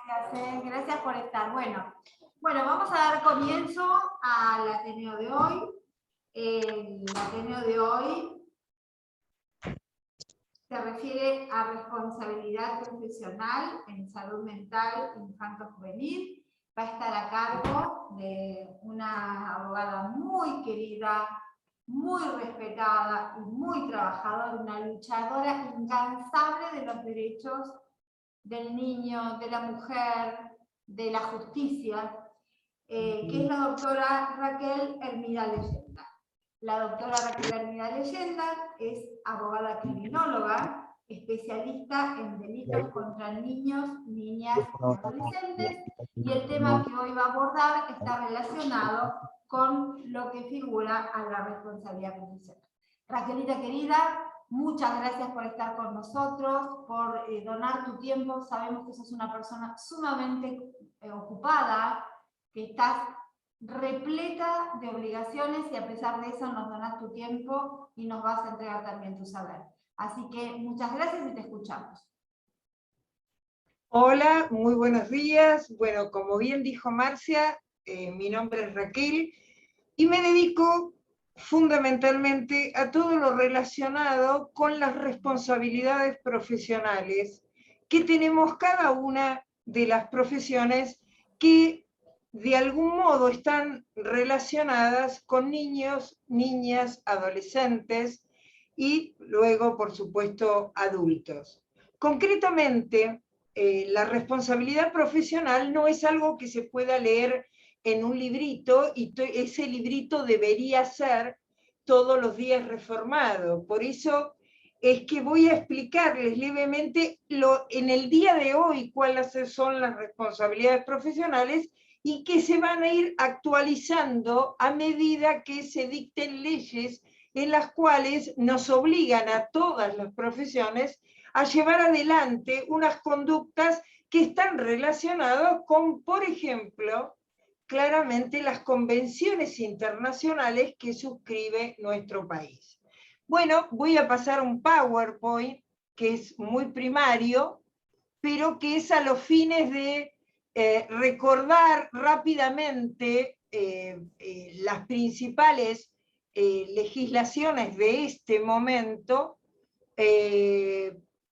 Gracias por estar. Bueno, vamos a dar comienzo al Ateneo de hoy. El Ateneo de hoy se refiere a responsabilidad profesional en salud mental infanto-juvenil. Va a estar a cargo de una abogada muy querida, muy respetada y muy trabajadora, una luchadora incansable de los derechos del niño, de la mujer, de la justicia, que es la doctora Raquel Hermida Leyenda. La doctora Raquel Hermida Leyenda es abogada criminóloga, especialista en delitos contra niños, niñas y adolescentes, y el tema que hoy va a abordar está relacionado con lo que figura a la responsabilidad profesional. Raquelita querida, muchas gracias por estar con nosotros, por donar tu tiempo. Sabemos que sos una persona sumamente ocupada, que estás repleta de obligaciones y a pesar de eso nos donás tu tiempo y nos vas a entregar también tu saber. Así que muchas gracias y te escuchamos. Hola, muy buenos días. Bueno, como bien dijo Marcia, mi nombre es Raquel y me dedico fundamentalmente a todo lo relacionado con las responsabilidades profesionales que tenemos cada una de las profesiones que de algún modo están relacionadas con niños, niñas, adolescentes y luego, por supuesto, adultos. Concretamente, la responsabilidad profesional no es algo que se pueda leer en un librito y ese librito debería ser todos los días reformado. Por eso es que voy a explicarles levemente en el día de hoy cuáles son las responsabilidades profesionales y que se van a ir actualizando a medida que se dicten leyes en las cuales nos obligan a todas las profesiones a llevar adelante unas conductas que están relacionadas con, por ejemplo, claramente las convenciones internacionales que suscribe nuestro país. Bueno, voy a pasar un PowerPoint que es muy primario, pero que es a los fines de recordar rápidamente las principales legislaciones de este momento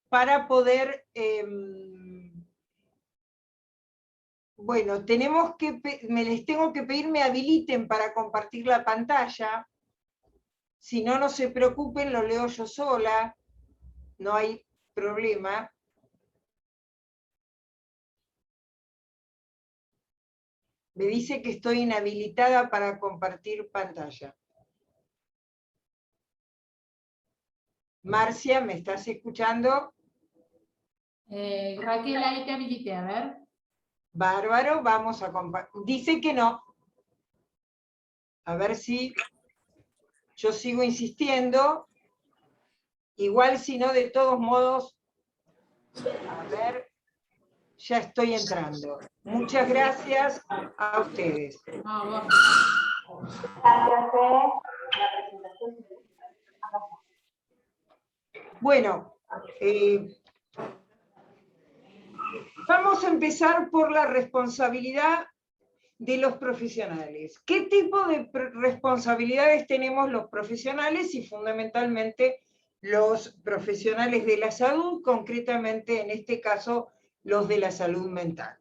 para poder, bueno, les tengo que pedir me habiliten para compartir la pantalla. Si no, no se preocupen, lo leo yo sola, no hay problema. Me dice que estoy inhabilitada para compartir pantalla. Marcia, ¿me estás escuchando? Raquel, ahí te habilité, a ver. Bárbaro, vamos a compartir. Dice que no. A ver si yo sigo insistiendo. Igual si no, de todos modos, a ver, ya estoy entrando. Muchas gracias a ustedes. Bueno, vamos a empezar por la responsabilidad de los profesionales. ¿Qué tipo de responsabilidades tenemos los profesionales y fundamentalmente los profesionales de la salud, concretamente en este caso los de la salud mental?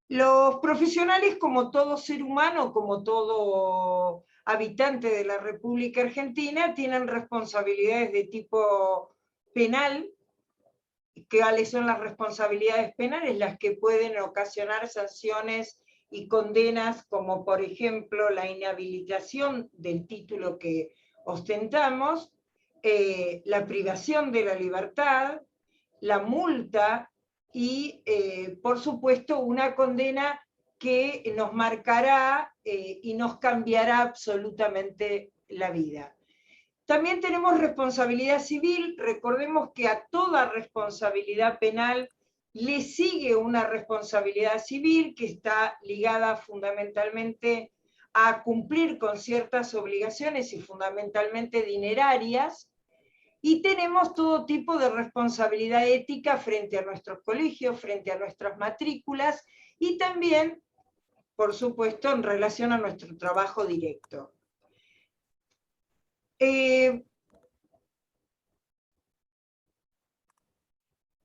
Los profesionales, como todo ser humano, como todo habitante de la República Argentina, tienen responsabilidades de tipo penal. ¿Cuáles son las responsabilidades penales? Las que pueden ocasionar sanciones y condenas, como por ejemplo la inhabilitación del título que ostentamos, la privación de la libertad, la multa y, por supuesto, una condena que nos marcará y nos cambiará absolutamente la vida. También tenemos responsabilidad civil. Recordemos que a toda responsabilidad penal le sigue una responsabilidad civil que está ligada fundamentalmente a cumplir con ciertas obligaciones y fundamentalmente dinerarias, y tenemos todo tipo de responsabilidad ética frente a nuestros colegios, frente a nuestras matrículas, y también, por supuesto, en relación a nuestro trabajo directo.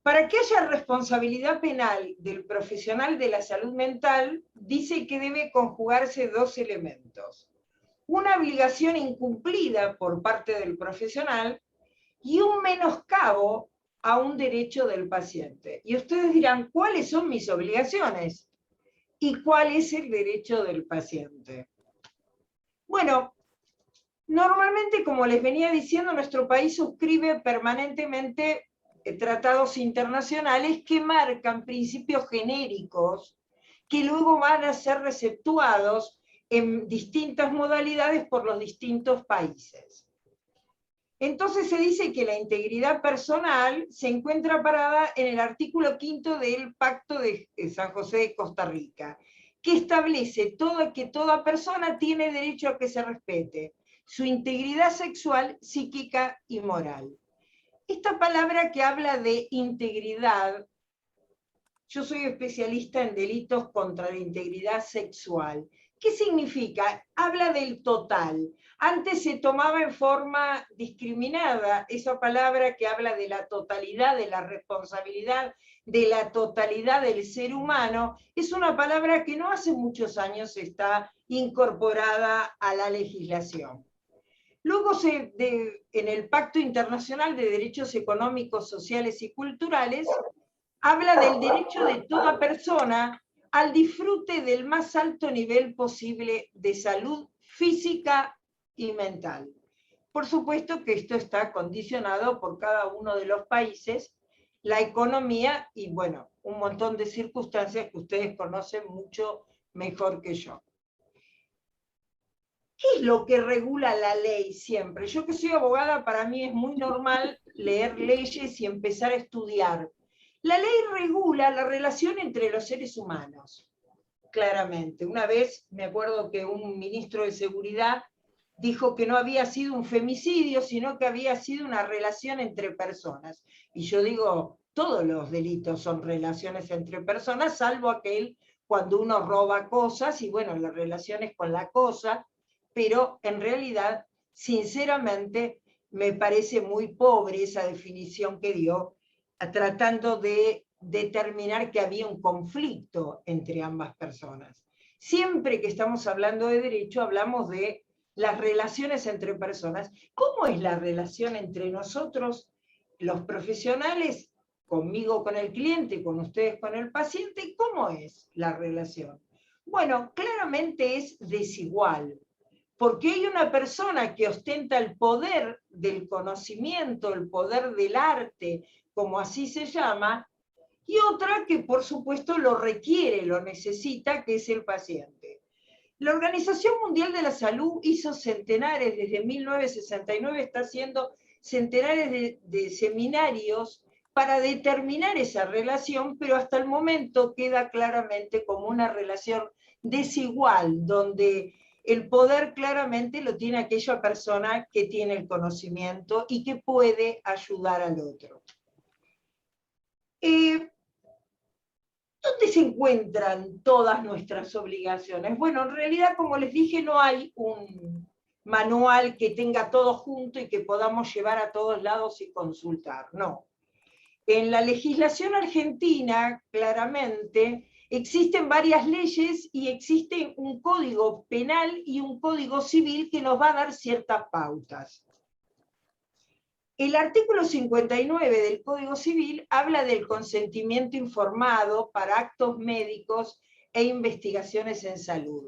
Para que haya responsabilidad penal del profesional de la salud mental, dice que debe conjugarse dos elementos: una obligación incumplida por parte del profesional y un menoscabo a un derecho del paciente. Y ustedes dirán, ¿cuáles son mis obligaciones? ¿Y cuál es el derecho del paciente? Bueno, normalmente, como les venía diciendo, nuestro país suscribe permanentemente tratados internacionales que marcan principios genéricos que luego van a ser receptuados en distintas modalidades por los distintos países. Entonces se dice que la integridad personal se encuentra parada en el artículo 5 del Pacto de San José de Costa Rica, que establece que toda persona tiene derecho a que se respete su integridad sexual, psíquica y moral. Esta palabra que habla de integridad, yo soy especialista en delitos contra la integridad sexual. ¿Qué significa? Habla del total. Antes se tomaba en forma discriminada esa palabra que habla de la totalidad, de la responsabilidad, de la totalidad del ser humano. Es una palabra que no hace muchos años está incorporada a la legislación. Luego, en el Pacto Internacional de Derechos Económicos, Sociales y Culturales, habla del derecho de toda persona al disfrute del más alto nivel posible de salud física y mental. Por supuesto que esto está condicionado por cada uno de los países, la economía y, bueno, un montón de circunstancias que ustedes conocen mucho mejor que yo. ¿Qué es lo que regula la ley siempre? Yo que soy abogada, para mí es muy normal leer leyes y empezar a estudiar. La ley regula la relación entre los seres humanos, claramente. Una vez me acuerdo que un ministro de Seguridad dijo que no había sido un femicidio, sino que había sido una relación entre personas. Y yo digo, todos los delitos son relaciones entre personas, salvo aquel cuando uno roba cosas, y bueno, la relación es con la cosa, pero en realidad, sinceramente, me parece muy pobre esa definición que dio, tratando de determinar que había un conflicto entre ambas personas. Siempre que estamos hablando de derecho, hablamos de las relaciones entre personas. ¿Cómo es la relación entre nosotros, los profesionales, conmigo con el cliente, con ustedes con el paciente? ¿Cómo es la relación? Bueno, claramente es desigual, porque hay una persona que ostenta el poder del conocimiento, el poder del arte, como así se llama, y otra que por supuesto lo requiere, lo necesita, que es el paciente. La Organización Mundial de la Salud hizo centenares, desde 1969 está haciendo centenares de seminarios para determinar esa relación, pero hasta el momento queda claramente como una relación desigual, donde el poder claramente lo tiene aquella persona que tiene el conocimiento y que puede ayudar al otro. ¿Dónde se encuentran todas nuestras obligaciones? Bueno, en realidad, como les dije, no hay un manual que tenga todo junto y que podamos llevar a todos lados y consultar, no. En la legislación argentina, claramente, existen varias leyes y existe un código penal y un código civil que nos va a dar ciertas pautas. El artículo 59 del Código Civil habla del consentimiento informado para actos médicos e investigaciones en salud.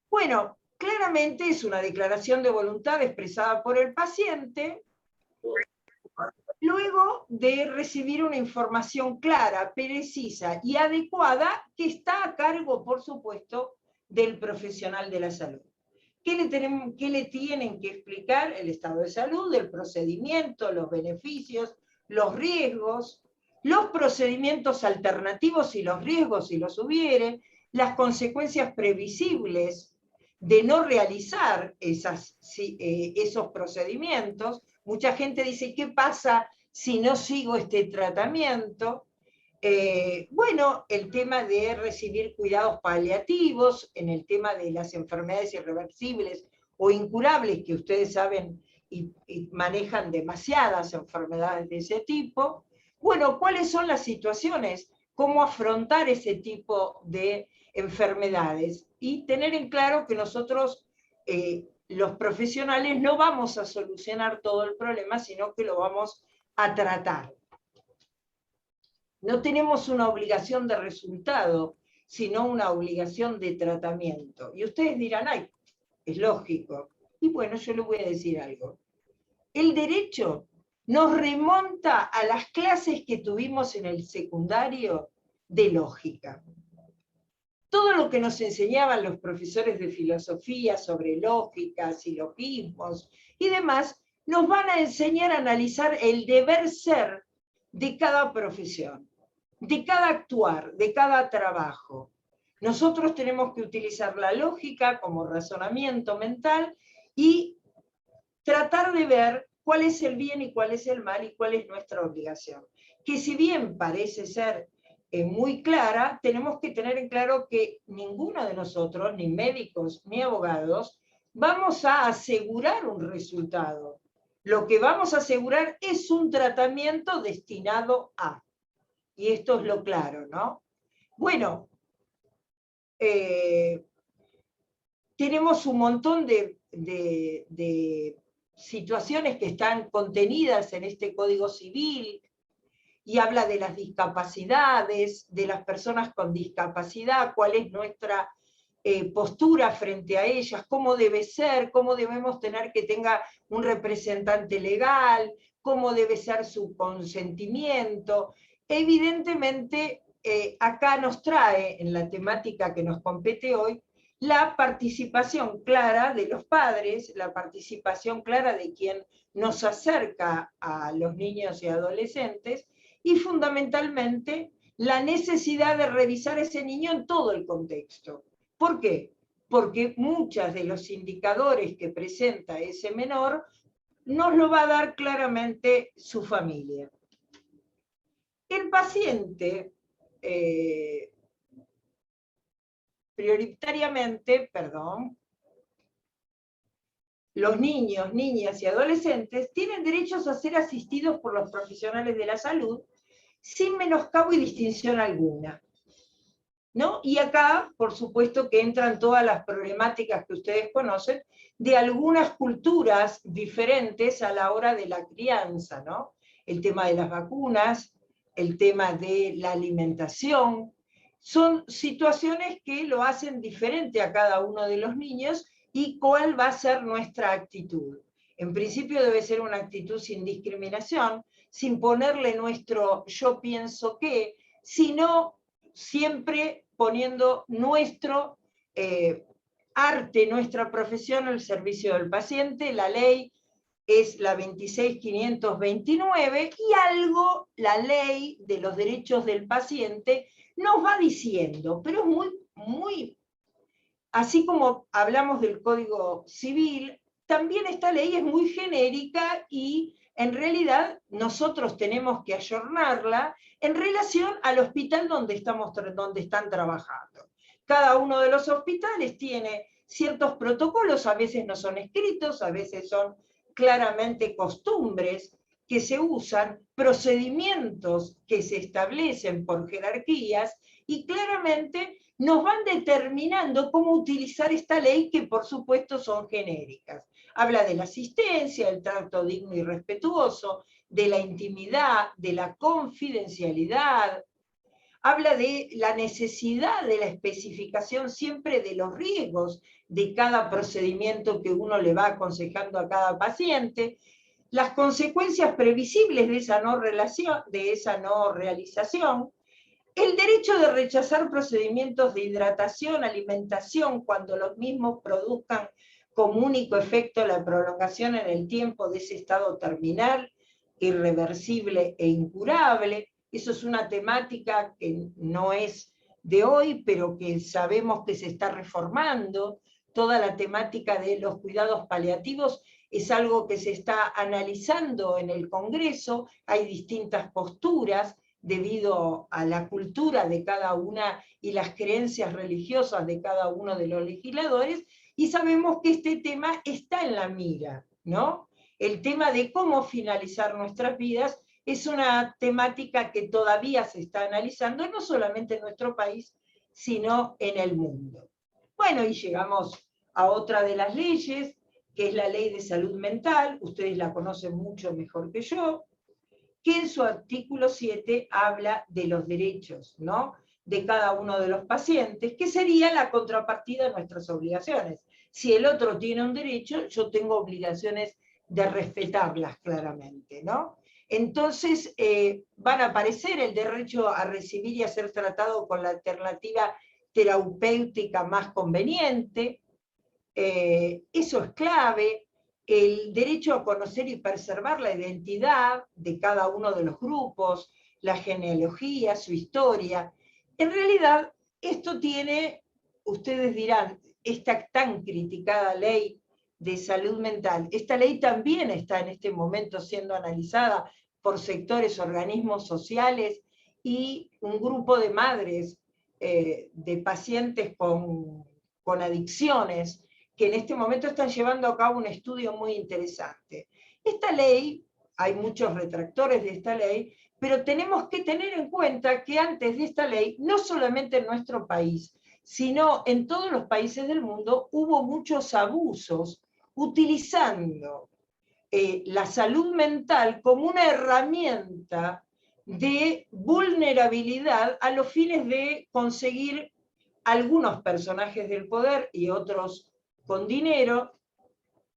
Bueno, claramente es una declaración de voluntad expresada por el paciente luego de recibir una información clara, precisa y adecuada que está a cargo, por supuesto, del profesional de la salud. ¿Qué le tienen que explicar? El estado de salud, el procedimiento, los beneficios, los riesgos, los procedimientos alternativos si los riesgos, si los hubiere, las consecuencias previsibles de no realizar esos procedimientos, Mucha gente dice, ¿qué pasa si no sigo este tratamiento? Bueno, el tema de recibir cuidados paliativos, en el tema de las enfermedades irreversibles o incurables, que ustedes saben y manejan demasiadas enfermedades de ese tipo. Bueno, ¿cuáles son las situaciones? ¿Cómo afrontar ese tipo de enfermedades? Y tener en claro que nosotros, los profesionales, no vamos a solucionar todo el problema, sino que lo vamos a tratar. No tenemos una obligación de resultado, sino una obligación de tratamiento. Y ustedes dirán, ay, es lógico. Y bueno, yo les voy a decir algo. El derecho nos remonta a las clases que tuvimos en el secundario de lógica. Todo lo que nos enseñaban los profesores de filosofía sobre lógica, silogismos y demás, nos van a enseñar a analizar el deber ser de cada profesión, de cada actuar, de cada trabajo. Nosotros tenemos que utilizar la lógica como razonamiento mental y tratar de ver cuál es el bien y cuál es el mal y cuál es nuestra obligación. Que si bien parece ser muy clara, tenemos que tener en claro que ninguno de nosotros, ni médicos ni abogados, vamos a asegurar un resultado. Lo que vamos a asegurar es un tratamiento destinado a. Y esto es lo claro, ¿no? Bueno, tenemos un montón de situaciones que están contenidas en este Código Civil, y habla de las discapacidades, de las personas con discapacidad, cuál es nuestra postura frente a ellas, cómo debe ser, cómo debemos tener que tenga un representante legal, cómo debe ser su consentimiento. Evidentemente, acá nos trae, en la temática que nos compete hoy, la participación clara de los padres, la participación clara de quien nos acerca a los niños y adolescentes, y fundamentalmente la necesidad de revisar a ese niño en todo el contexto. ¿Por qué? Porque muchos de los indicadores que presenta ese menor nos lo va a dar claramente su familia. El paciente, prioritariamente, los niños, niñas y adolescentes tienen derechos a ser asistidos por los profesionales de la salud sin menoscabo y distinción alguna, ¿no? Y acá, por supuesto, que entran todas las problemáticas que ustedes conocen de algunas culturas diferentes a la hora de la crianza, ¿no? El tema de las vacunas, el tema de la alimentación, son situaciones que lo hacen diferente a cada uno de los niños y cuál va a ser nuestra actitud. En principio debe ser una actitud sin discriminación, sin ponerle nuestro yo pienso que, sino siempre poniendo nuestro arte, nuestra profesión al servicio del paciente. La ley es la 26.529 y algo la ley de los derechos del paciente nos va diciendo, pero es muy, así como hablamos del Código Civil, también esta ley es muy genérica y en realidad nosotros tenemos que ayornarla en relación al hospital donde están trabajando. Cada uno de los hospitales tiene ciertos protocolos, a veces no son escritos, a veces son claramente costumbres que se usan, procedimientos que se establecen por jerarquías y claramente nos van determinando cómo utilizar esta ley que por supuesto son genéricas. Habla de la asistencia, del trato digno y respetuoso, de la intimidad, de la confidencialidad. Habla de la necesidad de la especificación siempre de los riesgos de cada procedimiento que uno le va aconsejando a cada paciente, las consecuencias previsibles de esa no realización, el derecho de rechazar procedimientos de hidratación, alimentación, cuando los mismos produzcan como único efecto la prolongación en el tiempo de ese estado terminal, irreversible e incurable. Eso es una temática que no es de hoy, pero que sabemos que se está reformando. Toda la temática de los cuidados paliativos es algo que se está analizando en el Congreso, hay distintas posturas debido a la cultura de cada una y las creencias religiosas de cada uno de los legisladores, y sabemos que este tema está en la mira, ¿no? El tema de cómo finalizar nuestras vidas es una temática que todavía se está analizando, no solamente en nuestro país, sino en el mundo. Bueno, y llegamos a otra de las leyes, que es la Ley de Salud Mental, ustedes la conocen mucho mejor que yo, que en su artículo 7 habla de los derechos, ¿no?, de cada uno de los pacientes, que sería la contrapartida de nuestras obligaciones. Si el otro tiene un derecho, yo tengo obligaciones de respetarlas claramente, ¿no? Entonces, van a aparecer el derecho a recibir y a ser tratado con la alternativa terapéutica más conveniente, eso es clave, el derecho a conocer y preservar la identidad de cada uno de los grupos, la genealogía, su historia. En realidad, esto tiene, ustedes dirán, esta tan criticada ley de salud mental, esta ley también está en este momento siendo analizada por sectores, organismos sociales y un grupo de madres de pacientes con adicciones, que en este momento están llevando a cabo un estudio muy interesante. Esta ley, hay muchos retractores de esta ley, pero tenemos que tener en cuenta que antes de esta ley, no solamente en nuestro país, sino en todos los países del mundo, hubo muchos abusos utilizando la salud mental como una herramienta de vulnerabilidad a los fines de conseguir algunos personajes del poder y otros con dinero,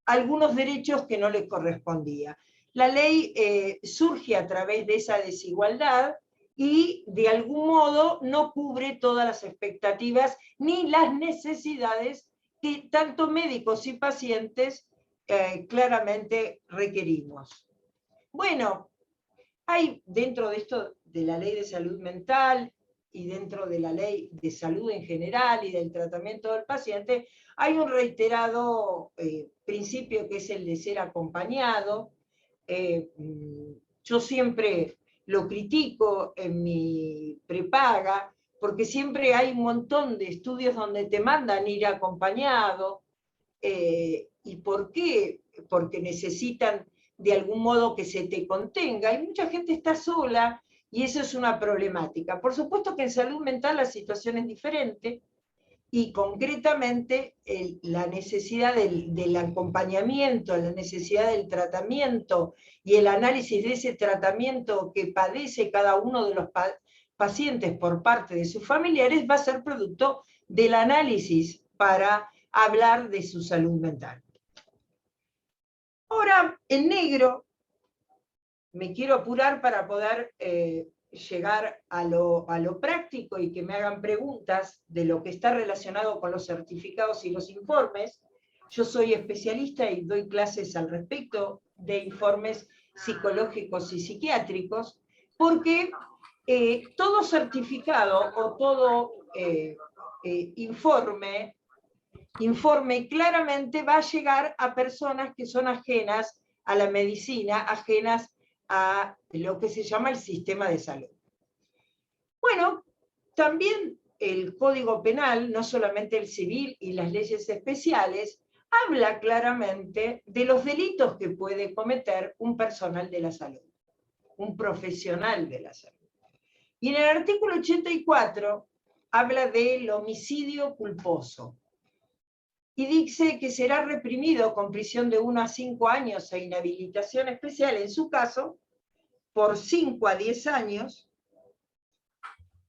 algunos derechos que no les correspondía. La ley surge a través de esa desigualdad y de algún modo no cubre todas las expectativas ni las necesidades que tanto médicos y pacientes claramente requerimos. Bueno, hay dentro de esto de la ley de salud mental y dentro de la ley de salud en general y del tratamiento del paciente, hay un reiterado principio que es el de ser acompañado. Yo siempre lo critico en mi prepaga, porque siempre hay un montón de estudios donde te mandan ir acompañado. ¿Y por qué? Porque necesitan de algún modo que se te contenga, y mucha gente está sola, y eso es una problemática. Por supuesto que en salud mental la situación es diferente, y concretamente la necesidad del acompañamiento, la necesidad del tratamiento y el análisis de ese tratamiento que padece cada uno de los pacientes por parte de sus familiares va a ser producto del análisis para hablar de su salud mental. Ahora, en negro, me quiero apurar para poder llegar a lo práctico y que me hagan preguntas de lo que está relacionado con los certificados y los informes. Yo soy especialista y doy clases al respecto de informes psicológicos y psiquiátricos, porque todo certificado o todo informe claramente va a llegar a personas que son ajenas a la medicina, ajenas a lo que se llama el sistema de salud. Bueno, también el Código Penal, no solamente el civil y las leyes especiales, habla claramente de los delitos que puede cometer un personal de la salud, un profesional de la salud. Y en el artículo 84 habla del homicidio culposo. Y dice que será reprimido con prisión de 1 a 5 años e inhabilitación especial, en su caso, por 5 a 10 años,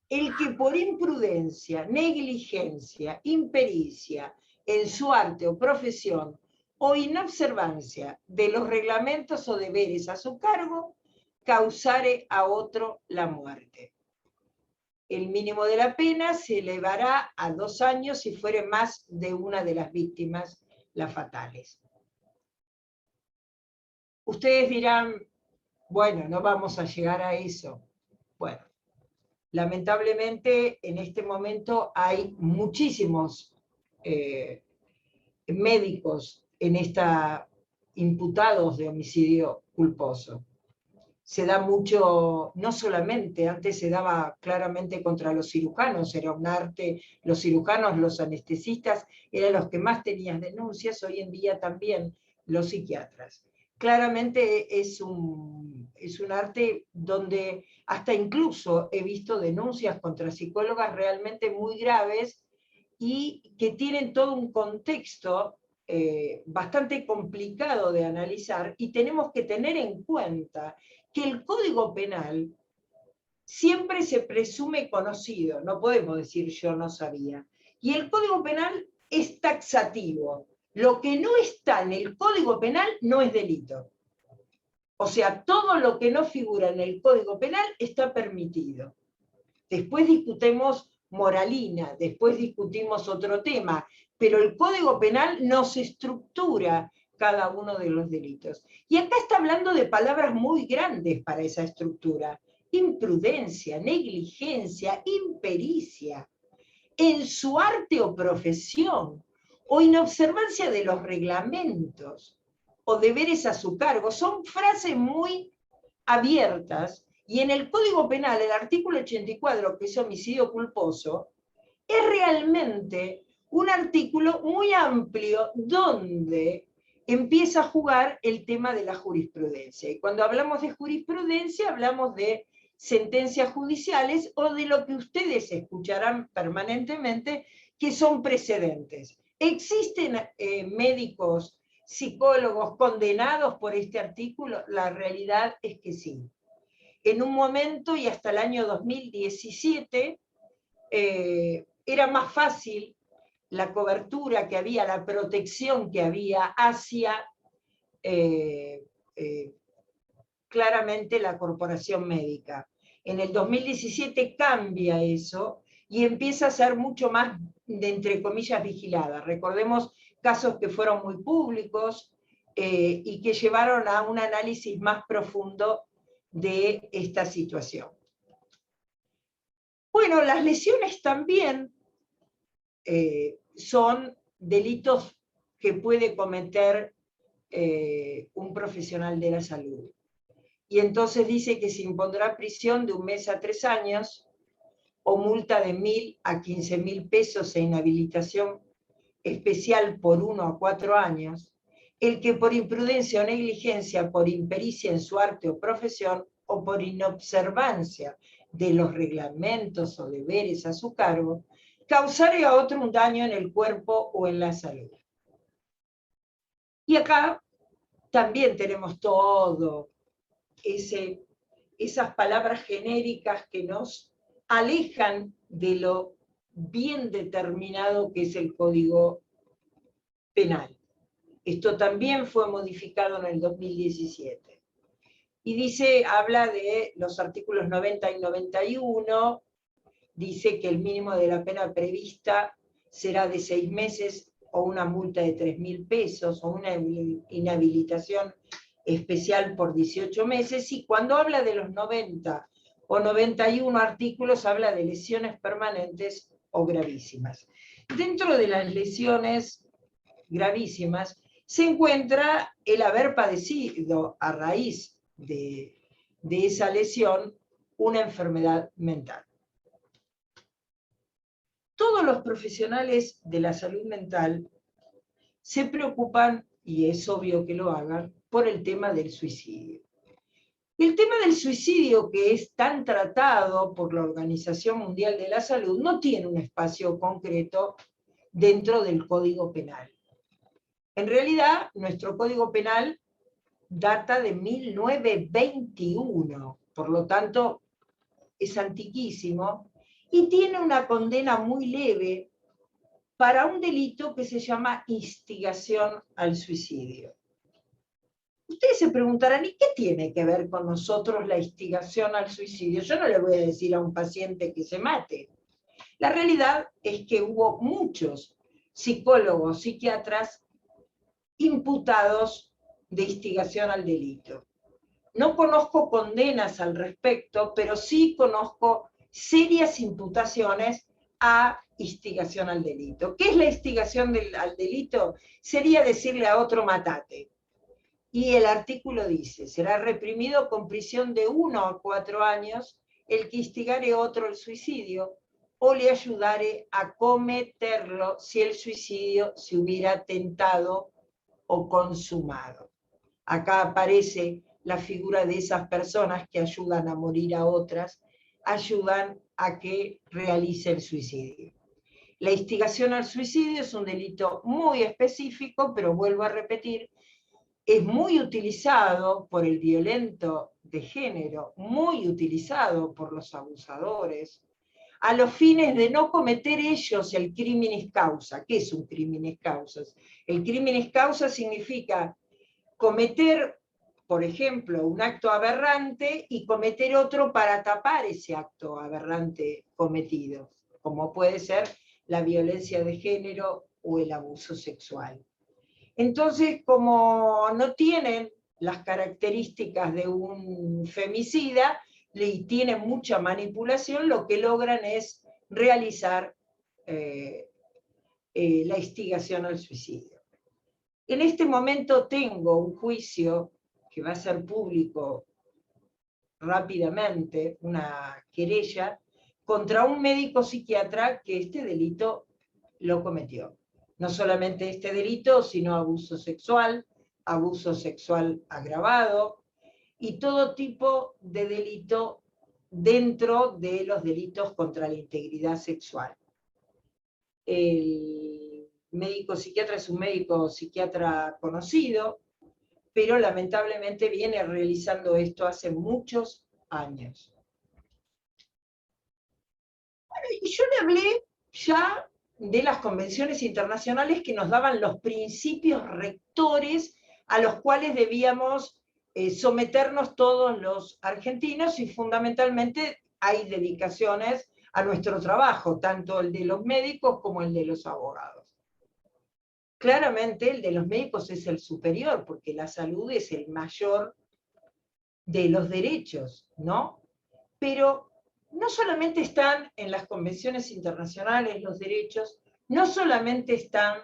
el que por imprudencia, negligencia, impericia en su arte o profesión o inobservancia de los reglamentos o deberes a su cargo, causare a otro la muerte. El mínimo de la pena se elevará a 2 años si fuere más de una de las víctimas las fatales. Ustedes dirán, bueno, no vamos a llegar a eso. Bueno, lamentablemente en este momento hay muchísimos médicos en esta imputados de homicidio culposo. Se da mucho, no solamente, antes se daba claramente contra los cirujanos, era un arte, los cirujanos, los anestesistas, eran los que más tenían denuncias, hoy en día también los psiquiatras. Claramente es un arte donde hasta incluso he visto denuncias contra psicólogas realmente muy graves y que tienen todo un contexto bastante complicado de analizar, y tenemos que tener en cuenta que el Código Penal siempre se presume conocido, no podemos decir yo no sabía, y el Código Penal es taxativo. Lo que no está en el Código Penal no es delito. O sea, todo lo que no figura en el Código Penal está permitido. Después discutimos moralina, después discutimos otro tema, pero el Código Penal nos estructura cada uno de los delitos. Y acá está hablando de palabras muy grandes para esa estructura: imprudencia, negligencia, impericia, en su arte o profesión, o inobservancia de los reglamentos, o deberes a su cargo. Son frases muy abiertas, y en el Código Penal, el artículo 84, que es homicidio culposo, es realmente un artículo muy amplio donde empieza a jugar el tema de la jurisprudencia. Y cuando hablamos de jurisprudencia, hablamos de sentencias judiciales o de lo que ustedes escucharán permanentemente, que son precedentes. ¿Existen médicos, psicólogos condenados por este artículo? La realidad es que sí. En un momento y hasta el año 2017 era más fácil la cobertura que había, la protección que había hacia claramente la corporación médica. En el 2017 cambia eso y empieza a ser mucho más, entre comillas, vigilada. Recordemos casos que fueron muy públicos y que llevaron a un análisis más profundo de esta situación. Bueno, las lesiones también son delitos que puede cometer un profesional de la salud. Y entonces dice que se impondrá prisión de 1 mes a 3 años o multa de 1.000 a 15.000 pesos e inhabilitación especial por 1 a 4 años, el que por imprudencia o negligencia, por impericia en su arte o profesión, o por inobservancia de los reglamentos o deberes a su cargo, causare a otro un daño en el cuerpo o en la salud. Y acá también tenemos todo esas palabras genéricas que nos alejan de lo bien determinado que es el Código Penal. Esto también fue modificado en el 2017. Y dice, habla de los artículos 90 y 91, dice que el mínimo de la pena prevista será de 6 meses o una multa de 3.000 pesos o una inhabilitación especial por 18 meses, y cuando habla de los 90 o 91 artículos habla de lesiones permanentes o gravísimas. Dentro de las lesiones gravísimas se encuentra el haber padecido a raíz de esa lesión una enfermedad mental. Todos los profesionales de la salud mental se preocupan, y es obvio que lo hagan, por el tema del suicidio. El tema del suicidio, que es tan tratado por la Organización Mundial de la Salud, no tiene un espacio concreto dentro del Código Penal. En realidad, nuestro Código Penal data de 1921, por lo tanto, es antiquísimo, y tiene una condena muy leve para un delito que se llama instigación al suicidio. Ustedes se preguntarán, ¿y qué tiene que ver con nosotros la instigación al suicidio? Yo no le voy a decir a un paciente que se mate. La realidad es que hubo muchos psicólogos, psiquiatras imputados de instigación al delito. No conozco condenas al respecto, pero sí conozco serias imputaciones a instigación al delito. ¿Qué es la instigación al delito? Sería decirle a otro matate. Y el artículo dice, será reprimido con prisión de 1 a 4 años el que instigare otro al suicidio o le ayudare a cometerlo si el suicidio se hubiera tentado o consumado. Acá aparece la figura de esas personas que ayudan a morir a otras, ayudan a que realice el suicidio. La instigación al suicidio es un delito muy específico, pero vuelvo a repetir, es muy utilizado por el violento de género, muy utilizado por los abusadores, a los fines de no cometer ellos el criminis causa. ¿Qué es un criminis causa? El criminis causa significa cometer, por ejemplo, un acto aberrante y cometer otro para tapar ese acto aberrante cometido, como puede ser la violencia de género o el abuso sexual. Entonces, como no tienen las características de un femicida y tienen mucha manipulación, lo que logran es realizar la instigación al suicidio. En este momento tengo un juicio que va a ser público rápidamente, una querella, contra un médico psiquiatra que este delito lo cometió. No solamente este delito, sino abuso sexual agravado y todo tipo de delito dentro de los delitos contra la integridad sexual. El médico psiquiatra es un médico psiquiatra conocido, pero lamentablemente viene realizando esto hace muchos años. Bueno, y yo le hablé ya de las convenciones internacionales que nos daban los principios rectores a los cuales debíamos someternos todos los argentinos, y fundamentalmente hay dedicaciones a nuestro trabajo, tanto el de los médicos como el de los abogados. Claramente el de los médicos es el superior, porque la salud es el mayor de los derechos, ¿no? Pero no solamente están en las convenciones internacionales los derechos, no solamente están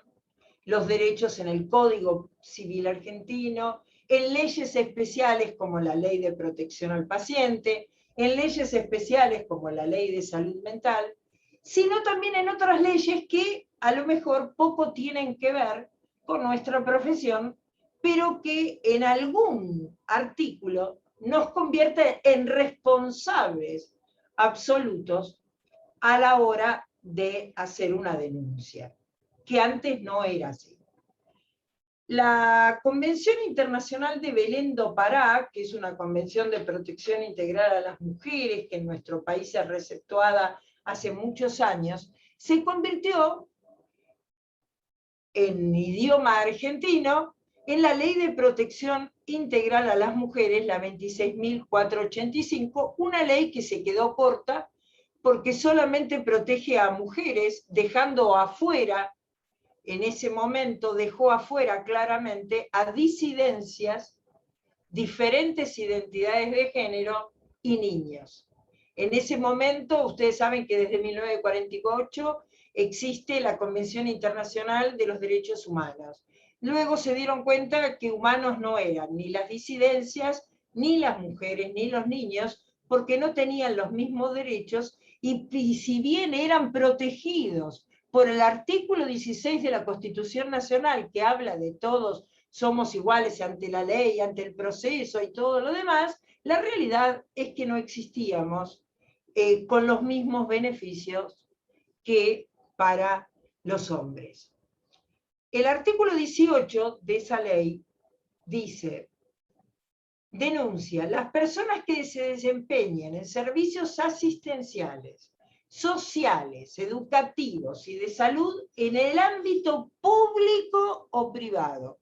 los derechos en el Código Civil argentino, en leyes especiales como la Ley de Protección al Paciente, en leyes especiales como la Ley de Salud Mental, sino también en otras leyes que a lo mejor poco tienen que ver con nuestra profesión, pero que en algún artículo nos convierte en responsables absolutos a la hora de hacer una denuncia, que antes no era así. La Convención Internacional de Belén do Pará, que es una convención de protección integral a las mujeres, que en nuestro país es receptuada hace muchos años, se convirtió en idioma argentino en la Ley de Protección Integral a las Mujeres, la 26.485, una ley que se quedó corta porque solamente protege a mujeres, dejando afuera, en ese momento dejó afuera claramente a disidencias, diferentes identidades de género y niños. En ese momento, ustedes saben que desde 1948 existe la Convención Internacional de los Derechos Humanos. Luego se dieron cuenta que humanos no eran ni las disidencias, ni las mujeres, ni los niños, porque no tenían los mismos derechos, y si bien eran protegidos por el artículo 16 de la Constitución Nacional, que habla de todos somos iguales ante la ley, ante el proceso y todo lo demás, la realidad es que no existíamos con los mismos beneficios que para los hombres. El artículo 18 de esa ley dice: denuncia, las personas que se desempeñen en servicios asistenciales, sociales, educativos y de salud en el ámbito público o privado,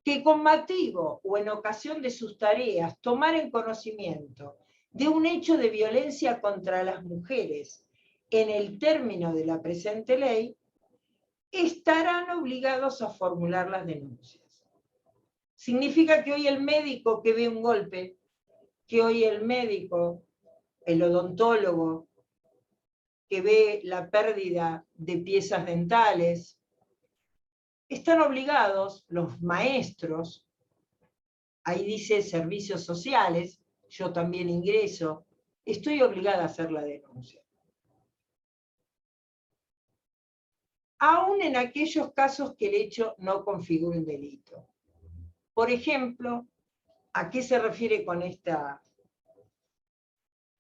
que con motivo o en ocasión de sus tareas tomaren conocimiento de un hecho de violencia contra las mujeres en el término de la presente ley, estarán obligados a formular las denuncias. Significa que hoy el médico que ve un golpe, que hoy el médico, el odontólogo, que ve la pérdida de piezas dentales, están obligados, los maestros, ahí dice servicios sociales, yo también ingreso, estoy obligada a hacer la denuncia. Aún en aquellos casos que el hecho no configure un delito. Por ejemplo, ¿a qué se refiere con esta?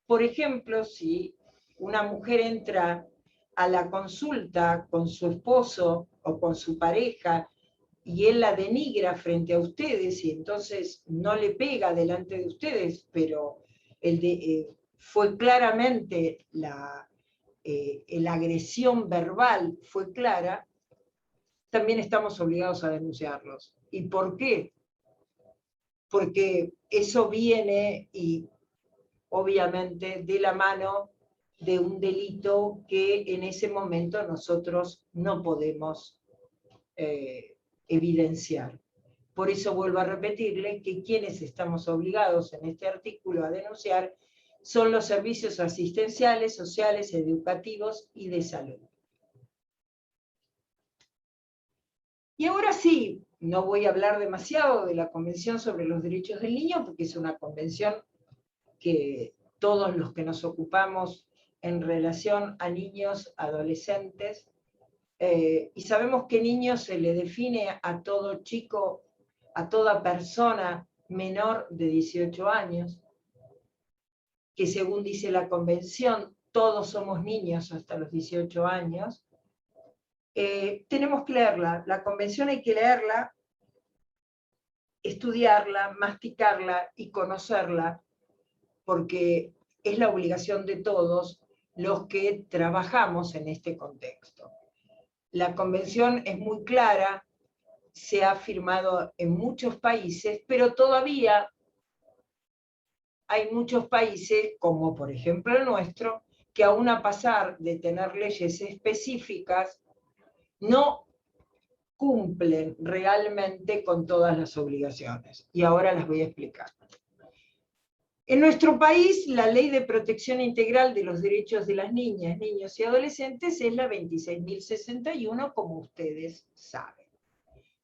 Por ejemplo, si una mujer entra a la consulta con su esposo o con su pareja y él la denigra frente a ustedes y entonces no le pega delante de ustedes, pero fue claramente la agresión verbal fue clara, también estamos obligados a denunciarlos. ¿Y por qué? Porque eso viene y obviamente de la mano de un delito que en ese momento nosotros no podemos evidenciar. Por eso vuelvo a repetirle que quienes estamos obligados en este artículo a denunciar son los servicios asistenciales, sociales, educativos y de salud. Y ahora sí, no voy a hablar demasiado de la Convención sobre los Derechos del Niño, porque es una convención que todos los que nos ocupamos en relación a niños, adolescentes, y sabemos que niño se le define a todo chico, a toda persona menor de 18 años, que según dice la Convención, todos somos niños hasta los 18 años, tenemos que leerla. La Convención hay que leerla, estudiarla, masticarla y conocerla, porque es la obligación de todos los que trabajamos en este contexto. La Convención es muy clara, se ha firmado en muchos países, pero todavía hay muchos países, como por ejemplo el nuestro, que aún a pesar de tener leyes específicas, no cumplen realmente con todas las obligaciones. Y ahora las voy a explicar. En nuestro país, la Ley de Protección Integral de los Derechos de las Niñas, Niños y Adolescentes es la 26.061, como ustedes saben.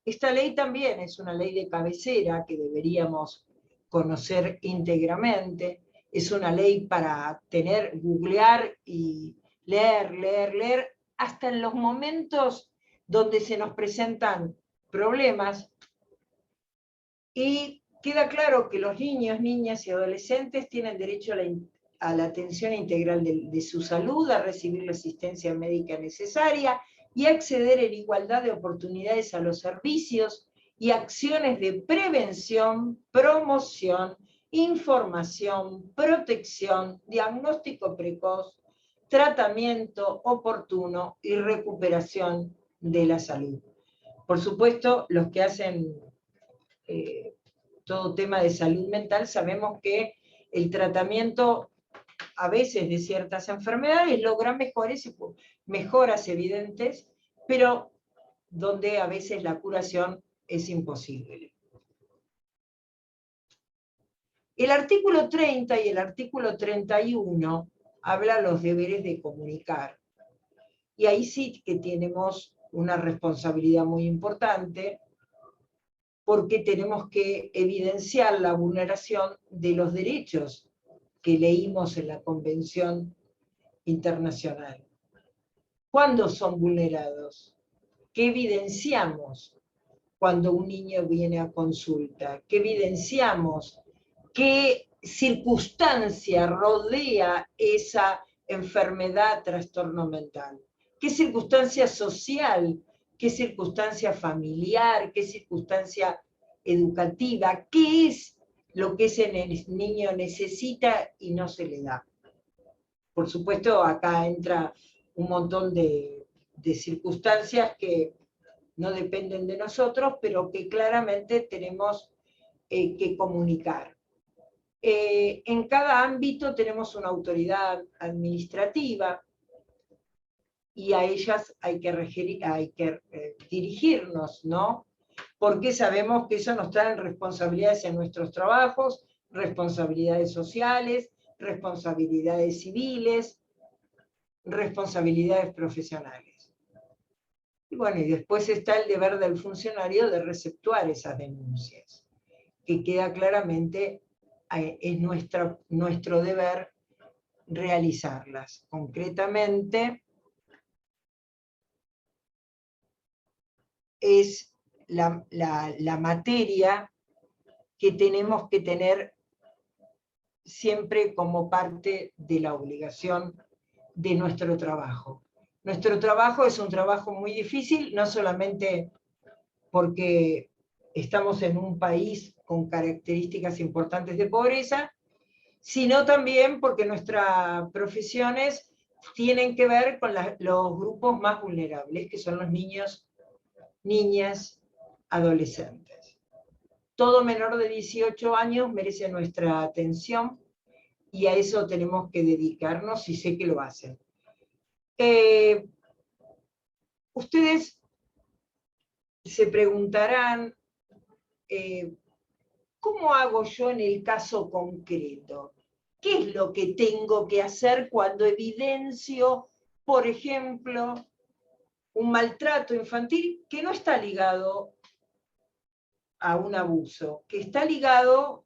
Esta ley también es una ley de cabecera que deberíamos conocer íntegramente. Es una ley para googlear y leer, hasta en los momentos donde se nos presentan problemas. Y queda claro que los niños, niñas y adolescentes tienen derecho a la atención integral de su salud, a recibir la asistencia médica necesaria y a acceder en igualdad de oportunidades a los servicios y acciones de prevención, promoción, información, protección, diagnóstico precoz, tratamiento oportuno y recuperación de la salud. Por supuesto, los que hacen todo tema de salud mental, sabemos que el tratamiento a veces de ciertas enfermedades logra mejoras evidentes, pero donde a veces la curación es imposible. El artículo 30 y el artículo 31 hablan los deberes de comunicar. Y ahí sí que tenemos una responsabilidad muy importante, porque tenemos que evidenciar la vulneración de los derechos que leímos en la Convención Internacional. ¿Cuándo son vulnerados? ¿Qué evidenciamos cuando un niño viene a consulta? ¿Qué evidenciamos? ¿Qué circunstancia rodea esa enfermedad, trastorno mental? ¿Qué circunstancia social? ¿Qué circunstancia familiar? ¿Qué circunstancia educativa? ¿Qué es lo que ese niño necesita y no se le da? Por supuesto, acá entra un montón de circunstancias que no dependen de nosotros, pero que claramente tenemos que comunicar. En cada ámbito tenemos una autoridad administrativa y a ellas hay que dirigirnos, ¿no? Porque sabemos que eso nos trae responsabilidades en nuestros trabajos, responsabilidades sociales, responsabilidades civiles, responsabilidades profesionales. Y bueno, y después está el deber del funcionario de receptuar esas denuncias. que queda claramente, es nuestro deber realizarlas. Concretamente, es la materia que tenemos que tener siempre como parte de la obligación de nuestro trabajo. Nuestro trabajo es un trabajo muy difícil, no solamente porque estamos en un país con características importantes de pobreza, sino también porque nuestras profesiones tienen que ver con los grupos más vulnerables, que son los niños, niñas, adolescentes. Todo menor de 18 años merece nuestra atención y a eso tenemos que dedicarnos, y sé que lo hacen. Ustedes se preguntarán, ¿cómo hago yo en el caso concreto? ¿Qué es lo que tengo que hacer cuando evidencio, por ejemplo, un maltrato infantil que no está ligado a un abuso, que está ligado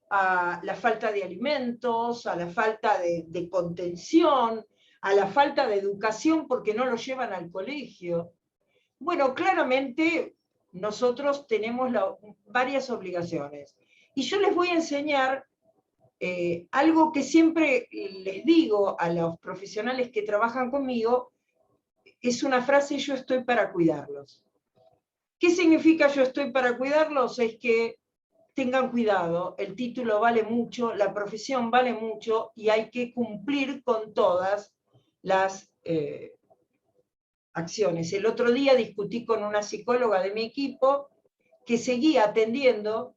a la falta de alimentos, a la falta de contención, a la falta de educación porque no lo llevan al colegio? Bueno, claramente nosotros tenemos varias obligaciones. Y yo les voy a enseñar algo que siempre les digo a los profesionales que trabajan conmigo, es una frase: yo estoy para cuidarlos. ¿Qué significa yo estoy para cuidarlos? Es que tengan cuidado, el título vale mucho, la profesión vale mucho y hay que cumplir con todas las acciones. El otro día discutí con una psicóloga de mi equipo que seguía atendiendo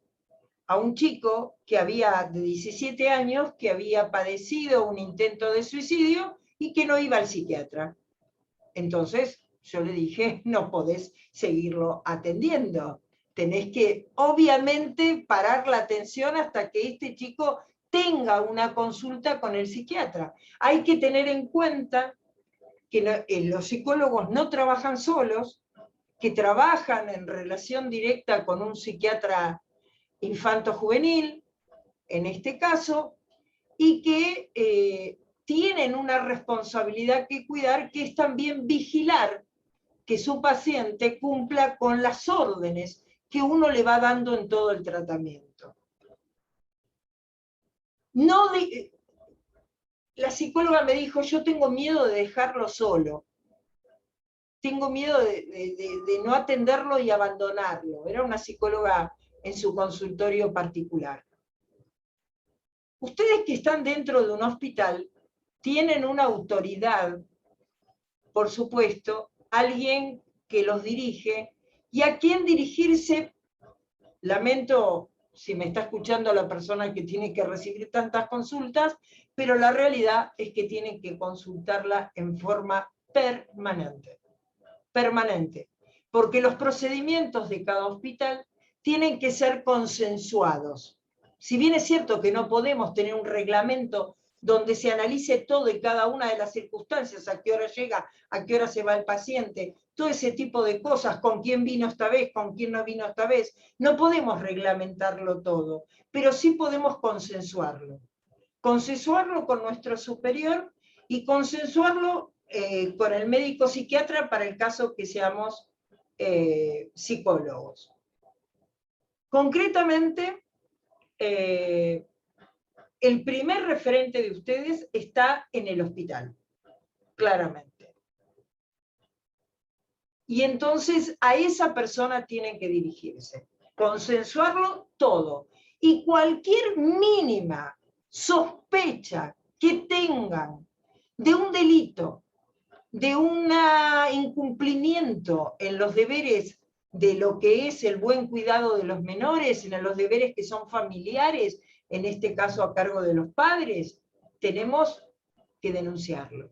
a un chico que había de 17 años, que había padecido un intento de suicidio y que no iba al psiquiatra. Entonces yo le dije, no podés seguirlo atendiendo. Tenés que, obviamente, parar la atención hasta que este chico tenga una consulta con el psiquiatra. Hay que tener en cuenta que los psicólogos no trabajan solos, que trabajan en relación directa con un psiquiatra infanto-juvenil, en este caso, y que tienen una responsabilidad que cuidar, que es también vigilar que su paciente cumpla con las órdenes que uno le va dando en todo el tratamiento. La psicóloga me dijo, yo tengo miedo de dejarlo solo, tengo miedo de no atenderlo y abandonarlo. Era una psicóloga en su consultorio particular. Ustedes que están dentro de un hospital tienen una autoridad, por supuesto, alguien que los dirige y a quien dirigirse. Lamento si me está escuchando la persona que tiene que recibir tantas consultas, pero la realidad es que tienen que consultarla en forma permanente. Permanente. Porque los procedimientos de cada hospital tienen que ser consensuados. Si bien es cierto que no podemos tener un reglamento donde se analice todo y cada una de las circunstancias, a qué hora llega, a qué hora se va el paciente, todo ese tipo de cosas, con quién vino esta vez, con quién no vino esta vez, no podemos reglamentarlo todo, pero sí podemos consensuarlo. Consensuarlo con nuestro superior y consensuarlo con el médico psiquiatra para el caso que seamos psicólogos. Concretamente, el primer referente de ustedes está en el hospital, claramente. Y entonces a esa persona tienen que dirigirse, consensuarlo todo. Y cualquier mínima sospecha que tengan de un delito, de un incumplimiento en los deberes de lo que es el buen cuidado de los menores, en los deberes que son familiares, en este caso a cargo de los padres, tenemos que denunciarlo.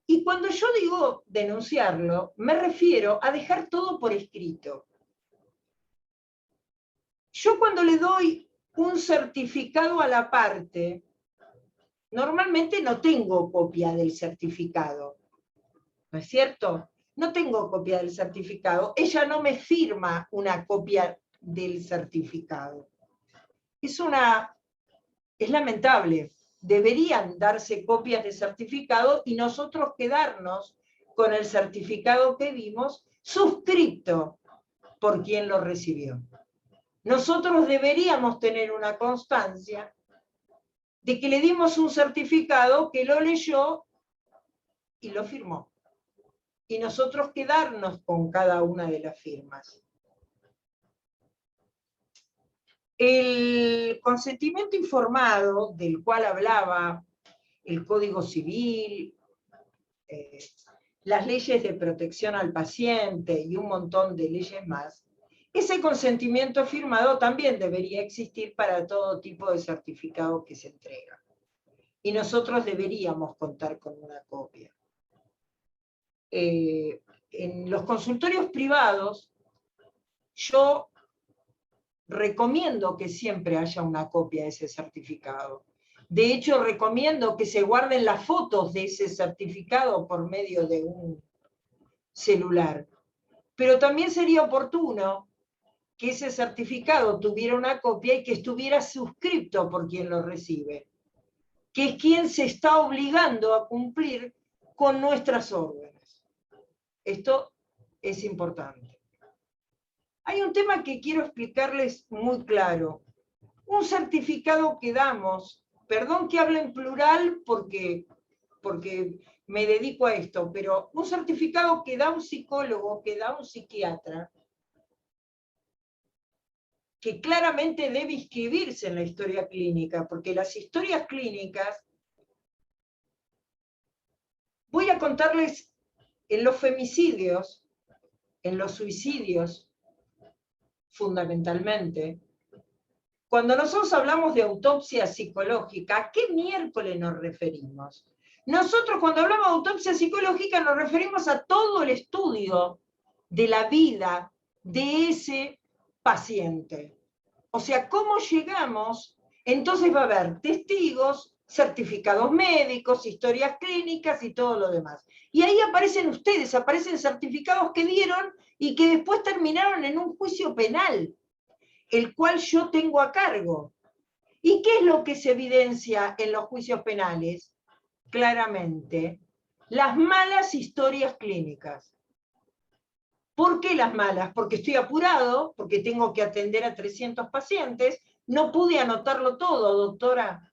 Y cuando yo digo denunciarlo, me refiero a dejar todo por escrito. Yo cuando le doy un certificado a la parte, normalmente no tengo copia del certificado, ¿no es cierto? No tengo copia del certificado, ella no me firma una copia del certificado. Es lamentable. Deberían darse copias de certificado y nosotros quedarnos con el certificado que vimos suscrito por quien lo recibió. Nosotros deberíamos tener una constancia de que le dimos un certificado que lo leyó y lo firmó. Y nosotros quedarnos con cada una de las firmas. El consentimiento informado, del cual hablaba el Código Civil, las leyes de protección al paciente y un montón de leyes más, ese consentimiento firmado también debería existir para todo tipo de certificado que se entrega. Y nosotros deberíamos contar con una copia. En los consultorios privados, yo recomiendo que siempre haya una copia de ese certificado. De hecho, recomiendo que se guarden las fotos de ese certificado por medio de un celular. Pero también sería oportuno que ese certificado tuviera una copia y que estuviera suscrito por quien lo recibe, que es quien se está obligando a cumplir con nuestras órdenes. Esto es importante. Hay un tema que quiero explicarles muy claro. Un certificado que damos, perdón que hable en plural porque me dedico a esto, pero un certificado que da un psicólogo, que da un psiquiatra, que claramente debe inscribirse en la historia clínica, porque las historias clínicas, voy a contarles en los femicidios, en los suicidios, fundamentalmente. Cuando nosotros hablamos de autopsia psicológica, ¿a qué miércoles nos referimos? Nosotros cuando hablamos de autopsia psicológica nos referimos a todo el estudio de la vida de ese paciente. O sea, ¿cómo llegamos? Entonces va a haber testigos, certificados médicos, historias clínicas y todo lo demás. Y ahí aparecen ustedes, aparecen certificados que dieron y que después terminaron en un juicio penal, el cual yo tengo a cargo. ¿Y qué es lo que se evidencia en los juicios penales? Claramente, las malas historias clínicas. ¿Por qué las malas? Porque estoy apurado, porque tengo que atender a 300 pacientes, no pude anotarlo todo, doctora.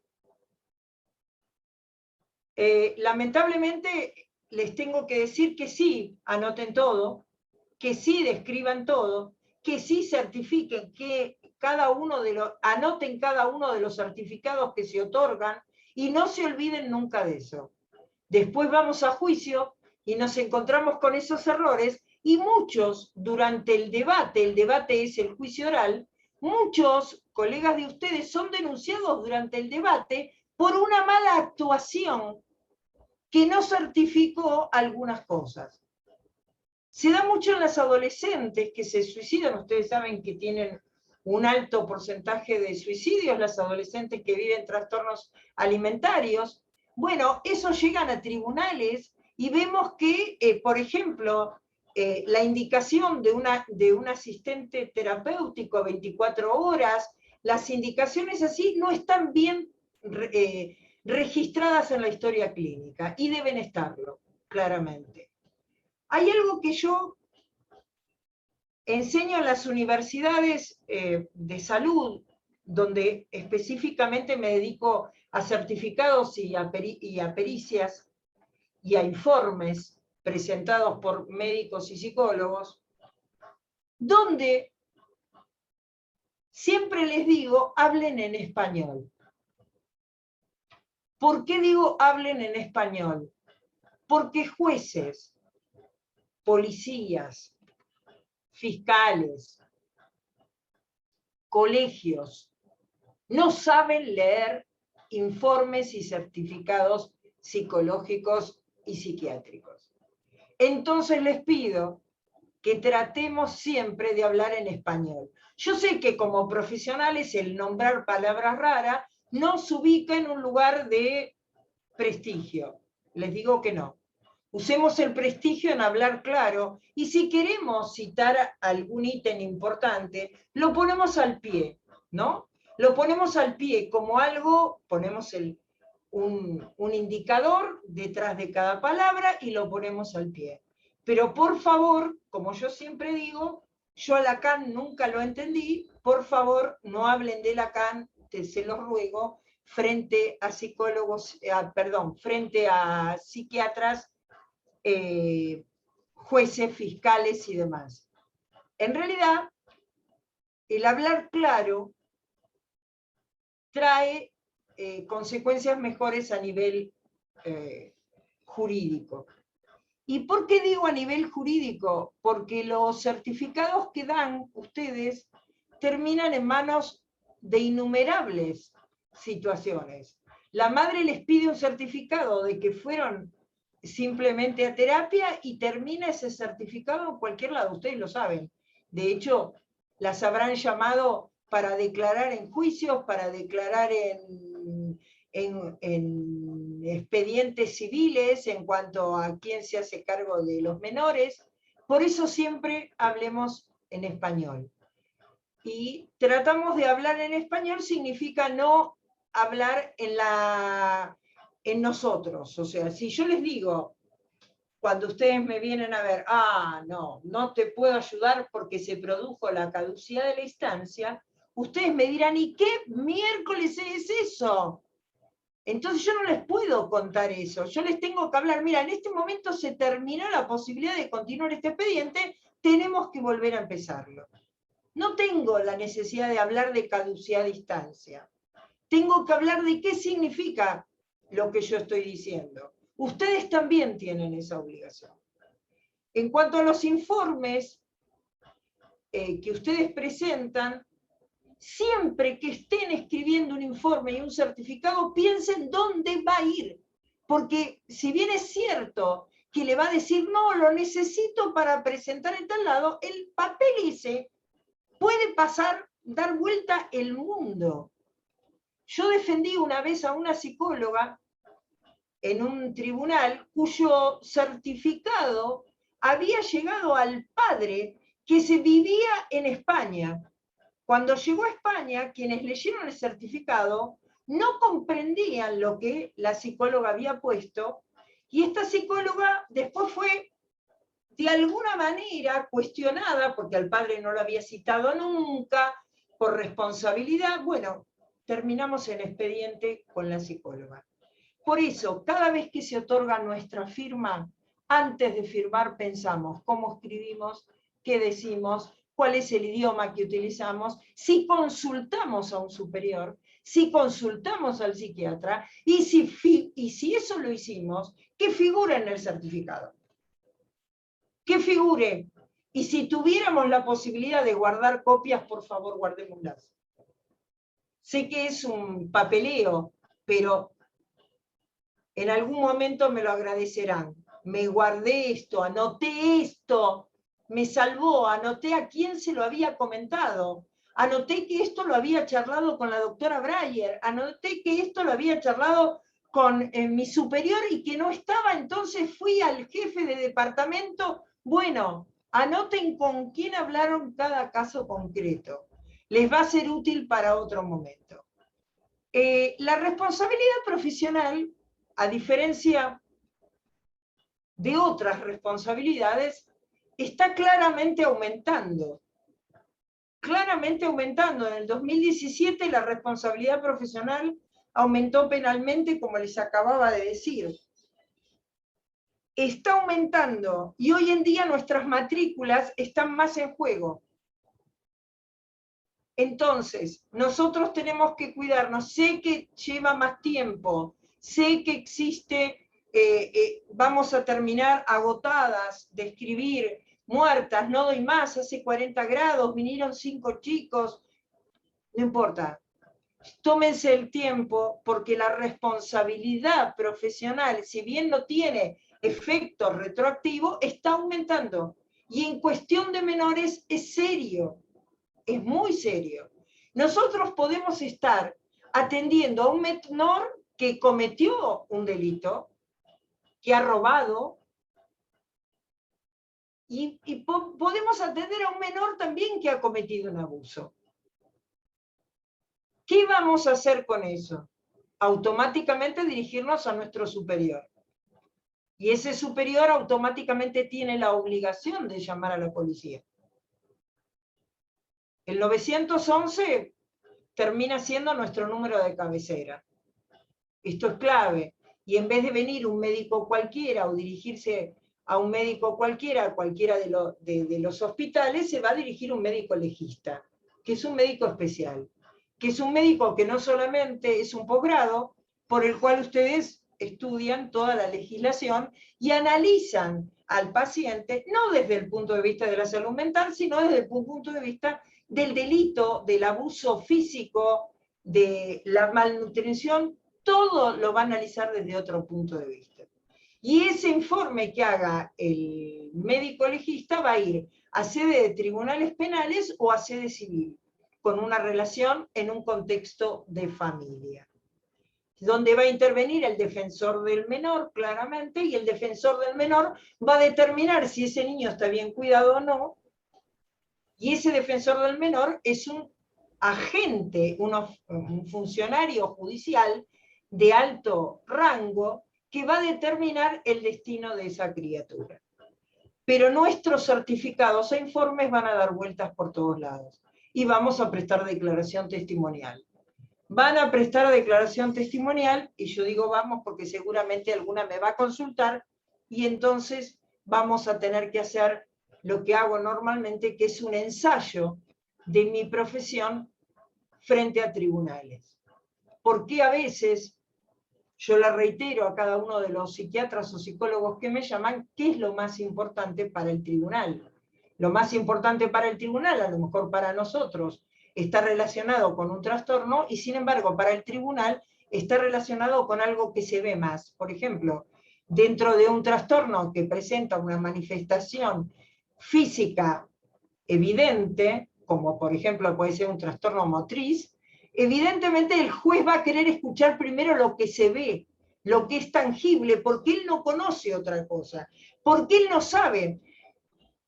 Lamentablemente les tengo que decir que sí, anoten todo, que sí describan todo, que sí certifiquen que anoten cada uno de los certificados que se otorgan y no se olviden nunca de eso. Después vamos a juicio y nos encontramos con esos errores y muchos durante el debate es el juicio oral, muchos colegas de ustedes son denunciados durante el debate por una mala actuación que no certificó algunas cosas. Se da mucho en las adolescentes que se suicidan, ustedes saben que tienen un alto porcentaje de suicidios, las adolescentes que viven trastornos alimentarios. Bueno, esos llegan a tribunales y vemos que, por ejemplo, la indicación de un asistente terapéutico 24 horas, las indicaciones así no están bien registradas en la historia clínica y deben estarlo, claramente. Hay algo que yo enseño en las universidades de salud, donde específicamente me dedico a certificados y a pericias y a informes presentados por médicos y psicólogos, donde siempre les digo, hablen en español. ¿Por qué digo hablen en español? Porque jueces, policías, fiscales, colegios, no saben leer informes y certificados psicológicos y psiquiátricos. Entonces les pido que tratemos siempre de hablar en español. Yo sé que como profesionales el nombrar palabras raras nos ubica en un lugar de prestigio. Les digo que no. Usemos el prestigio en hablar claro, y si queremos citar algún ítem importante, lo ponemos al pie, ¿no? Lo ponemos al pie como algo, ponemos un indicador detrás de cada palabra y lo ponemos al pie. Pero por favor, como yo siempre digo, yo a Lacan nunca lo entendí, por favor no hablen de Lacan, se los ruego, frente a psicólogos, frente a psiquiatras, jueces, fiscales y demás. En realidad, el hablar claro trae consecuencias mejores a nivel jurídico. ¿Y por qué digo a nivel jurídico? Porque los certificados que dan ustedes terminan en manos de innumerables situaciones. La madre les pide un certificado de que fueron simplemente a terapia y termina ese certificado en cualquier lado, ustedes lo saben. De hecho, las habrán llamado para declarar en juicios, para declarar en expedientes civiles en cuanto a quién se hace cargo de los menores. Por eso siempre hablemos en español. Y tratamos de hablar en español significa no hablar en nosotros. O sea, si yo les digo, cuando ustedes me vienen a ver, no te puedo ayudar porque se produjo la caducidad de la instancia, ustedes me dirán, ¿y qué miércoles es eso? Entonces yo no les puedo contar eso, yo les tengo que hablar, mira, en este momento se terminó la posibilidad de continuar este expediente, tenemos que volver a empezarlo. No tengo la necesidad de hablar de caducidad de instancia. Tengo que hablar de qué significa lo que yo estoy diciendo. Ustedes también tienen esa obligación. En cuanto a los informes que ustedes presentan, siempre que estén escribiendo un informe y un certificado, piensen dónde va a ir. Porque si bien es cierto que le va a decir, no, lo necesito para presentar en tal lado, el papel ese puede pasar, dar vuelta el mundo. Yo defendí una vez a una psicóloga en un tribunal cuyo certificado había llegado al padre que se vivía en España. Cuando llegó a España, quienes leyeron el certificado no comprendían lo que la psicóloga había puesto, y esta psicóloga después fue de alguna manera cuestionada, porque al padre no lo había citado nunca, por responsabilidad. Bueno, terminamos el expediente con la psicóloga. Por eso, cada vez que se otorga nuestra firma, antes de firmar pensamos cómo escribimos, qué decimos, cuál es el idioma que utilizamos, si consultamos a un superior, si consultamos al psiquiatra, y si eso lo hicimos, que figure en el certificado. Que figure. Y si tuviéramos la posibilidad de guardar copias, por favor, guardémoslas. Sé que es un papeleo, pero en algún momento me lo agradecerán. Me guardé esto, anoté esto, me salvó, anoté a quién se lo había comentado, anoté que esto lo había charlado con la doctora Breyer, anoté que esto lo había charlado con mi superior y que no estaba, entonces fui al jefe de departamento. Bueno, anoten con quién hablaron cada caso concreto. Les va a ser útil para otro momento. La responsabilidad profesional, a diferencia de otras responsabilidades, está claramente aumentando. Claramente aumentando. En el 2017 la responsabilidad profesional aumentó penalmente, como les acababa de decir. Está aumentando y hoy en día nuestras matrículas están más en juego. Entonces, nosotros tenemos que cuidarnos. Sé que lleva más tiempo, sé que existe, vamos a terminar agotadas de escribir, muertas, no doy más, hace 40 grados, vinieron 5 chicos, no importa. Tómense el tiempo porque la responsabilidad profesional, si bien no tiene efecto retroactivo, está aumentando. Y en cuestión de menores es serio. Es muy serio. Nosotros podemos estar atendiendo a un menor que cometió un delito, que ha robado, y podemos atender a un menor también que ha cometido un abuso. ¿Qué vamos a hacer con eso? Automáticamente dirigirnos a nuestro superior. Y ese superior automáticamente tiene la obligación de llamar a la policía. El 911 termina siendo nuestro número de cabecera. Esto es clave. Y en vez de venir un médico cualquiera o dirigirse a un médico cualquiera de los hospitales, se va a dirigir un médico legista, que es un médico especial, que es un médico que no solamente es un posgrado, por el cual ustedes estudian toda la legislación y analizan al paciente, no desde el punto de vista de la salud mental, sino desde el punto de vista del delito, del abuso físico, de la malnutrición, todo lo va a analizar desde otro punto de vista. Y ese informe que haga el médico legista va a ir a sede de tribunales penales o a sede civil, con una relación en un contexto de familia, donde va a intervenir el defensor del menor, claramente, y el defensor del menor va a determinar si ese niño está bien cuidado o no, y ese defensor del menor es un agente, un funcionario judicial de alto rango que va a determinar el destino de esa criatura. Pero nuestros certificados e informes van a dar vueltas por todos lados y vamos a prestar declaración testimonial. Van a prestar declaración testimonial, y yo digo vamos porque seguramente alguna me va a consultar, y entonces vamos a tener que hacer lo que hago normalmente, que es un ensayo de mi profesión frente a tribunales. Porque a veces, yo le reitero a cada uno de los psiquiatras o psicólogos que me llaman, ¿qué es lo más importante para el tribunal? Lo más importante para el tribunal, a lo mejor para nosotros, está relacionado con un trastorno, y sin embargo para el tribunal está relacionado con algo que se ve más. Por ejemplo, dentro de un trastorno que presenta una manifestación física evidente, como por ejemplo puede ser un trastorno motriz, evidentemente el juez va a querer escuchar primero lo que se ve, lo que es tangible, porque él no conoce otra cosa, porque él no sabe.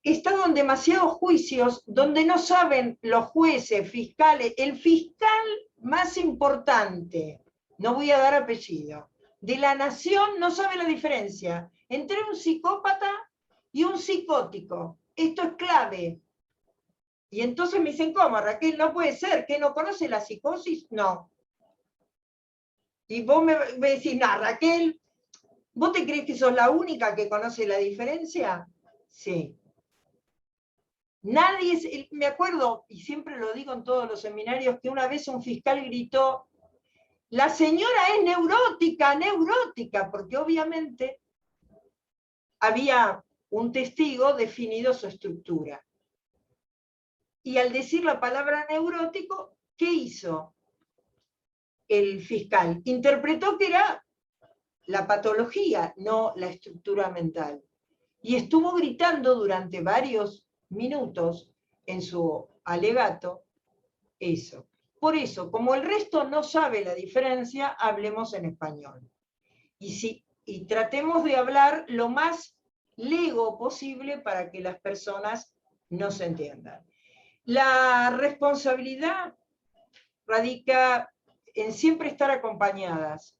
He estado en demasiados juicios donde no saben los jueces, fiscales, el fiscal más importante, no voy a dar apellido, de la nación no sabe la diferencia entre un psicópata y un psicótico. Esto es clave. Y entonces me dicen, ¿cómo, Raquel? No puede ser, ¿que no conoce la psicosis? No. Y vos me decís, no, Raquel, ¿vos te crees que sos la única que conoce la diferencia? Sí. Nadie, me acuerdo, y siempre lo digo en todos los seminarios, que una vez un fiscal gritó, la señora es neurótica, neurótica, porque obviamente había un testigo definido su estructura. Y al decir la palabra neurótico, ¿qué hizo el fiscal? Interpretó que era la patología, no la estructura mental. Y estuvo gritando durante varios minutos en su alegato eso. Por eso, como el resto no sabe la diferencia, hablemos en español. Y tratemos de hablar lo más lego posible para que las personas nos entiendan. La responsabilidad radica en siempre estar acompañadas.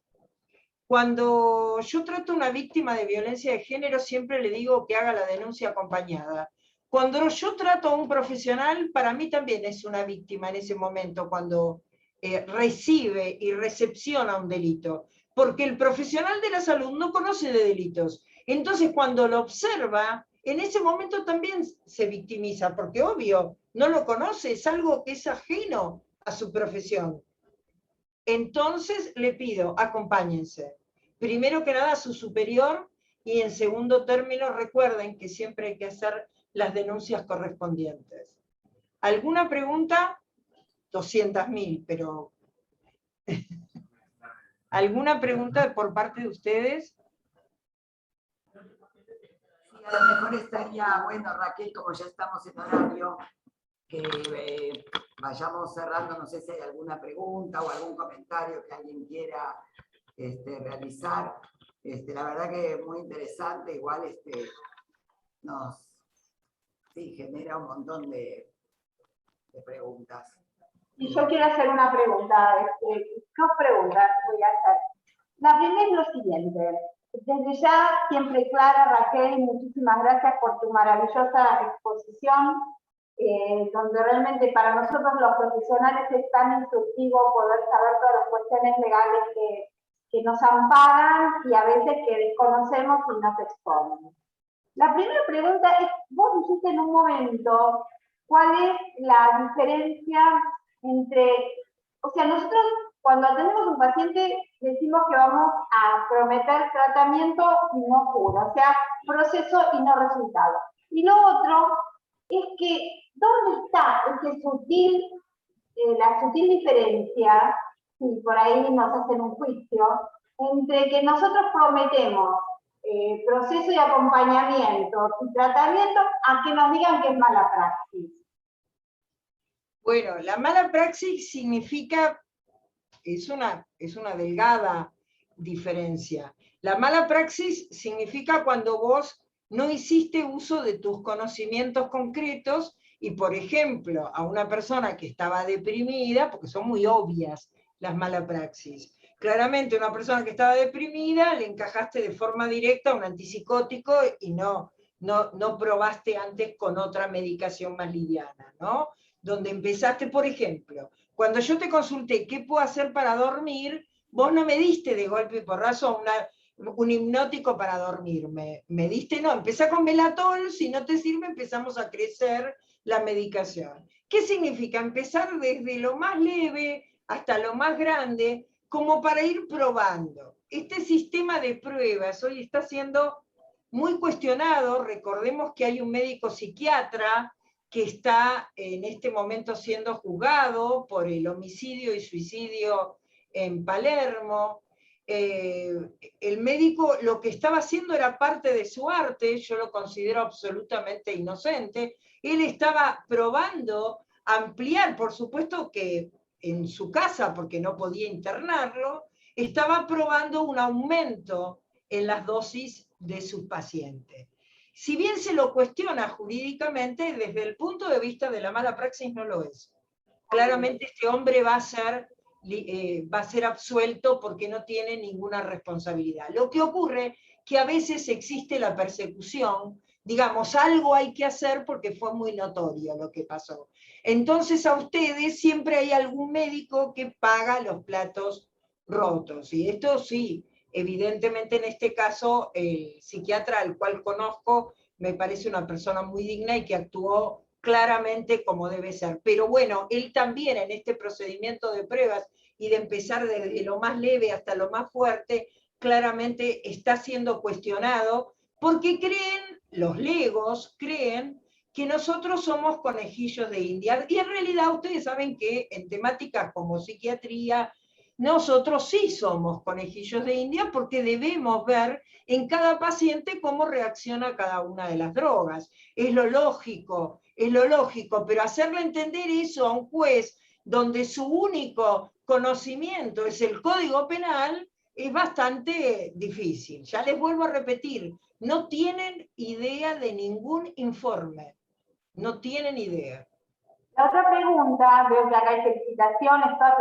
Cuando yo trato a una víctima de violencia de género, siempre le digo que haga la denuncia acompañada. Cuando yo trato a un profesional, para mí también es una víctima en ese momento, cuando recibe y recepciona un delito. Porque el profesional de la salud no conoce de delitos. Entonces, cuando lo observa, en ese momento también se victimiza, porque obvio, no lo conoce, es algo que es ajeno a su profesión. Entonces le pido, acompáñense. Primero que nada a su superior, y en segundo término recuerden que siempre hay que hacer las denuncias correspondientes. ¿Alguna pregunta? 200.000, pero... ¿Alguna pregunta por parte de ustedes? Sí, a lo mejor estaría bueno, Raquel, como ya estamos en horario, que vayamos cerrando, no sé si hay alguna pregunta o algún comentario que alguien quiera realizar. La verdad que es muy interesante, igual nos sí, genera un montón de preguntas. Y yo quiero hacer una pregunta, dos preguntas voy a hacer. La primera es lo siguiente. Desde ya, siempre clara, Raquel, muchísimas gracias por tu maravillosa exposición, donde realmente para nosotros los profesionales es tan instructivo poder saber todas las cuestiones legales que nos amparan y a veces que desconocemos y nos exponen. La primera pregunta es, vos dijiste en un momento, ¿cuál es la diferencia entre, o sea, nosotros cuando atendemos a un paciente decimos que vamos a prometer tratamiento y no cura, o sea, proceso y no resultado. Y lo otro es que, ¿dónde está ese sutil, la sutil diferencia, si por ahí nos hacen un juicio, entre que nosotros prometemos proceso de acompañamiento y tratamiento a que nos digan que es mala praxis? Bueno, la mala praxis significa, es una delgada diferencia. La mala praxis significa cuando vos no hiciste uso de tus conocimientos concretos y, por ejemplo, a una persona que estaba deprimida, porque son muy obvias las malas praxis, claramente una persona que estaba deprimida le encajaste de forma directa un antipsicótico y no probaste antes con otra medicación más liviana, ¿no? Donde empezaste, por ejemplo, cuando yo te consulté qué puedo hacer para dormir, vos no me diste de golpe y porrazo un hipnótico para dormir, me diste, no, empezá con Melatol, si no te sirve empezamos a crecer la medicación. ¿Qué significa? Empezar desde lo más leve hasta lo más grande, como para ir probando. Este sistema de pruebas hoy está siendo muy cuestionado. Recordemos que hay un médico psiquiatra que está en este momento siendo juzgado por el homicidio y suicidio en Palermo. El médico lo que estaba haciendo era parte de su arte, yo lo considero absolutamente inocente. Él estaba probando ampliar, por supuesto que en su casa, porque no podía internarlo, estaba probando un aumento en las dosis de sus pacientes. Si bien se lo cuestiona jurídicamente, desde el punto de vista de la mala praxis no lo es. Claramente este hombre va a ser absuelto porque no tiene ninguna responsabilidad. Lo que ocurre que a veces existe la persecución, digamos, algo hay que hacer porque fue muy notorio lo que pasó. Entonces a ustedes siempre hay algún médico que paga los platos rotos, y esto sí, evidentemente en este caso el psiquiatra al cual conozco me parece una persona muy digna y que actuó claramente como debe ser. Pero bueno, él también en este procedimiento de pruebas y de empezar desde lo más leve hasta lo más fuerte, claramente está siendo cuestionado porque creen, los legos creen, que nosotros somos conejillos de India. Y en realidad ustedes saben que en temáticas como psiquiatría, nosotros sí somos conejillos de India porque debemos ver en cada paciente cómo reacciona cada una de las drogas. Es lo lógico, pero hacerle entender eso a un juez donde su único conocimiento es el Código Penal es bastante difícil. Ya les vuelvo a repetir, no tienen idea de ningún informe, no tienen idea. La otra pregunta, veo que acá hay felicitaciones, todas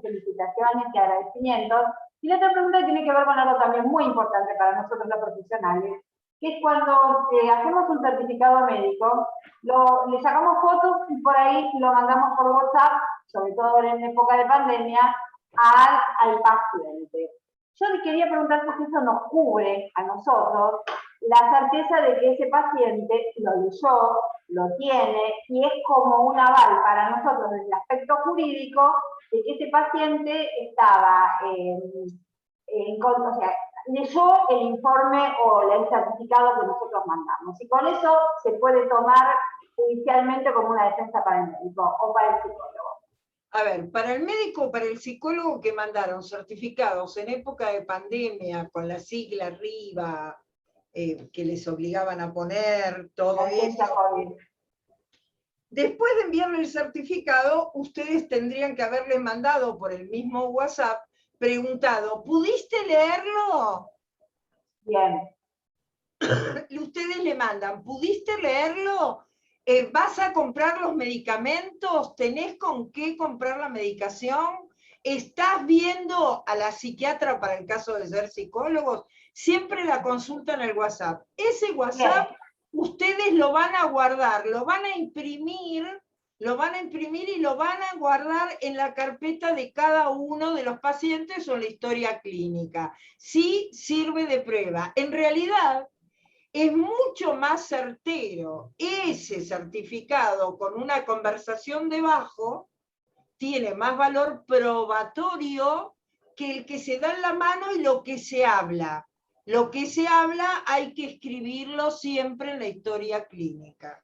felicitaciones y agradecimientos. Y la otra pregunta tiene que ver con algo también muy importante para nosotros los profesionales, que es cuando hacemos un certificado médico, le sacamos fotos y por ahí lo mandamos por WhatsApp, sobre todo en época de pandemia, al paciente. Yo le quería preguntar si eso nos cubre a nosotros la certeza de que ese paciente lo leyó, lo tiene, y es como un aval para nosotros desde el aspecto jurídico de que ese paciente estaba o sea, leyó el informe o el certificado que nosotros mandamos. Y con eso se puede tomar judicialmente como una defensa para el médico o para el psicólogo. A ver, para el médico o para el psicólogo que mandaron certificados en época de pandemia con la sigla arriba, que les obligaban a poner todo eso. Después de enviarle el certificado, ustedes tendrían que haberle mandado por el mismo WhatsApp, preguntado, ¿pudiste leerlo? Bien. ustedes le mandan, ¿pudiste leerlo? ¿Vas a comprar los medicamentos? ¿Tenés con qué comprar la medicación? ¿Estás viendo a la psiquiatra para el caso de ser psicólogos? Siempre la consulta en el WhatsApp. Ese WhatsApp ustedes lo van a guardar, lo van a imprimir y lo van a guardar en la carpeta de cada uno de los pacientes o en la historia clínica. Sí sirve de prueba. En realidad, es mucho más certero ese certificado con una conversación debajo, tiene más valor probatorio que el que se da en la mano y lo que se habla. Lo que se habla hay que escribirlo siempre en la historia clínica,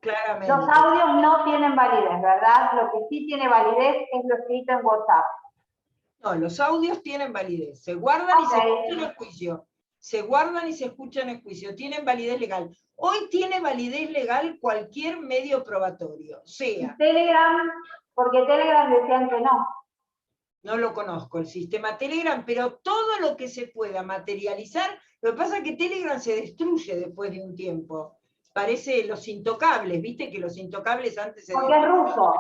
claramente. Los audios no tienen validez, ¿verdad? Lo que sí tiene validez es lo escrito en WhatsApp. No, los audios tienen validez, se guardan y se escuchan en juicio. Se guardan y se escuchan en juicio, tienen validez legal. Hoy tiene validez legal cualquier medio probatorio, sea. Telegram, porque Telegram decían que no. No lo conozco, el sistema Telegram, pero todo lo que se pueda materializar, lo que pasa es que Telegram se destruye después de un tiempo. Parece Los Intocables, viste que Los Intocables antes se Porque es ruso.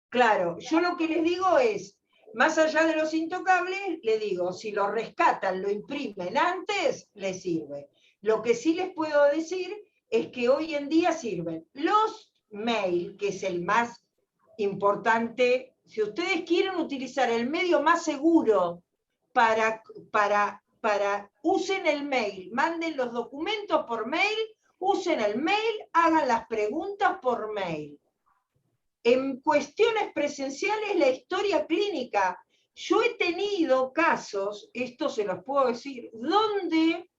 Claro, yo lo que les digo es, más allá de Los Intocables, le digo, si lo rescatan, lo imprimen antes, les sirve. Lo que sí les puedo decir es que hoy en día sirven los mail, que es el más importante. Si ustedes quieren utilizar el medio más seguro para usen el mail, manden los documentos por mail, usen el mail, hagan las preguntas por mail. En cuestiones presenciales, la historia clínica, yo he tenido casos, esto se los puedo decir, donde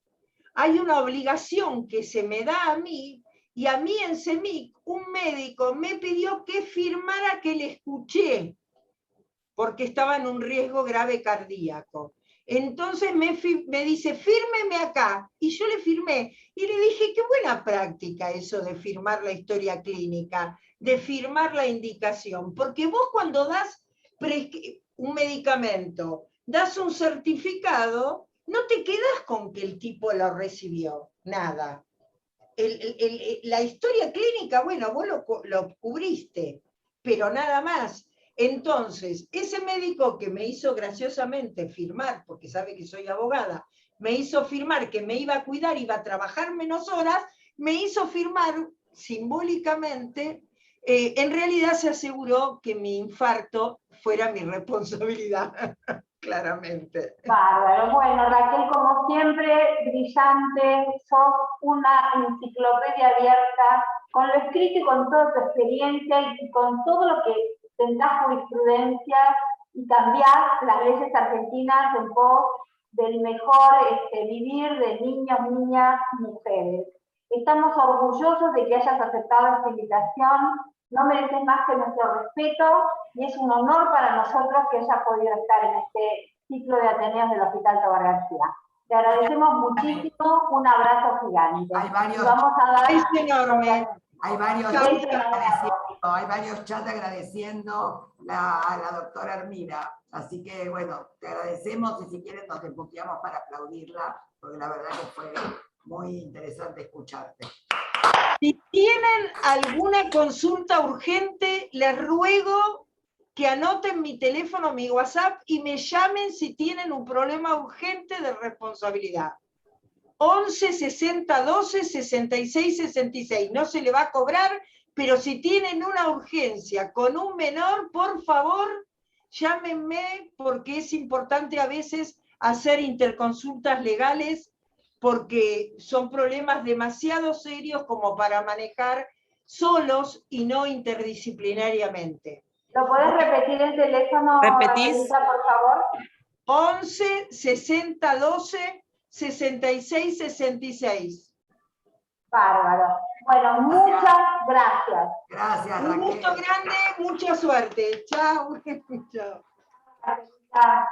hay una obligación que se me da a mí, y a mí en CEMIC un médico me pidió que firmara que le escuché, porque estaba en un riesgo grave cardíaco. Entonces me dice, fírmeme acá, y yo le firmé, y le dije, qué buena práctica eso de firmar la historia clínica, de firmar la indicación, porque vos cuando das un medicamento, das un certificado, no te quedás con que el tipo lo recibió, nada. La historia clínica, bueno, vos lo cubriste, pero nada más. Entonces, ese médico que me hizo graciosamente firmar, porque sabe que soy abogada, me hizo firmar que me iba a cuidar, iba a trabajar menos horas, me hizo firmar simbólicamente, en realidad se aseguró que mi infarto fuera mi responsabilidad, claramente. Bárbaro. Bueno, Raquel, como siempre, brillante, sos una enciclopedia abierta, con lo escrito y con toda tu experiencia y con todo lo que tendrás jurisprudencia y cambiar las leyes argentinas en pos del mejor vivir de niños, niñas, mujeres. Estamos orgullosos de que hayas aceptado esta invitación, no mereces más que nuestro respeto y es un honor para nosotros que hayas podido estar en este ciclo de Ateneos del Hospital Tobar García. Te agradecemos muchísimo, un abrazo gigante. Hay varios, vamos a dar es enorme. Hay varios chats agradeciendo a la doctora Hermida. Así que, bueno, te agradecemos y si quieren nos desbloqueamos para aplaudirla, porque la verdad que fue muy interesante escucharte. Si tienen alguna consulta urgente, les ruego que anoten mi teléfono, mi WhatsApp y me llamen si tienen un problema urgente de responsabilidad. 11 60 12 66 66. No se le va a cobrar, pero si tienen una urgencia con un menor, por favor, llámenme, porque es importante a veces hacer interconsultas legales, porque son problemas demasiado serios como para manejar solos y no interdisciplinariamente. ¿Lo podés repetir el teléfono, Raquelita, por favor? 11 60 12 66 66. Bárbaro. Bueno, muchas gracias. Gracias, Un Raquel. gusto grande, mucha suerte. Chao. Chao. Chao.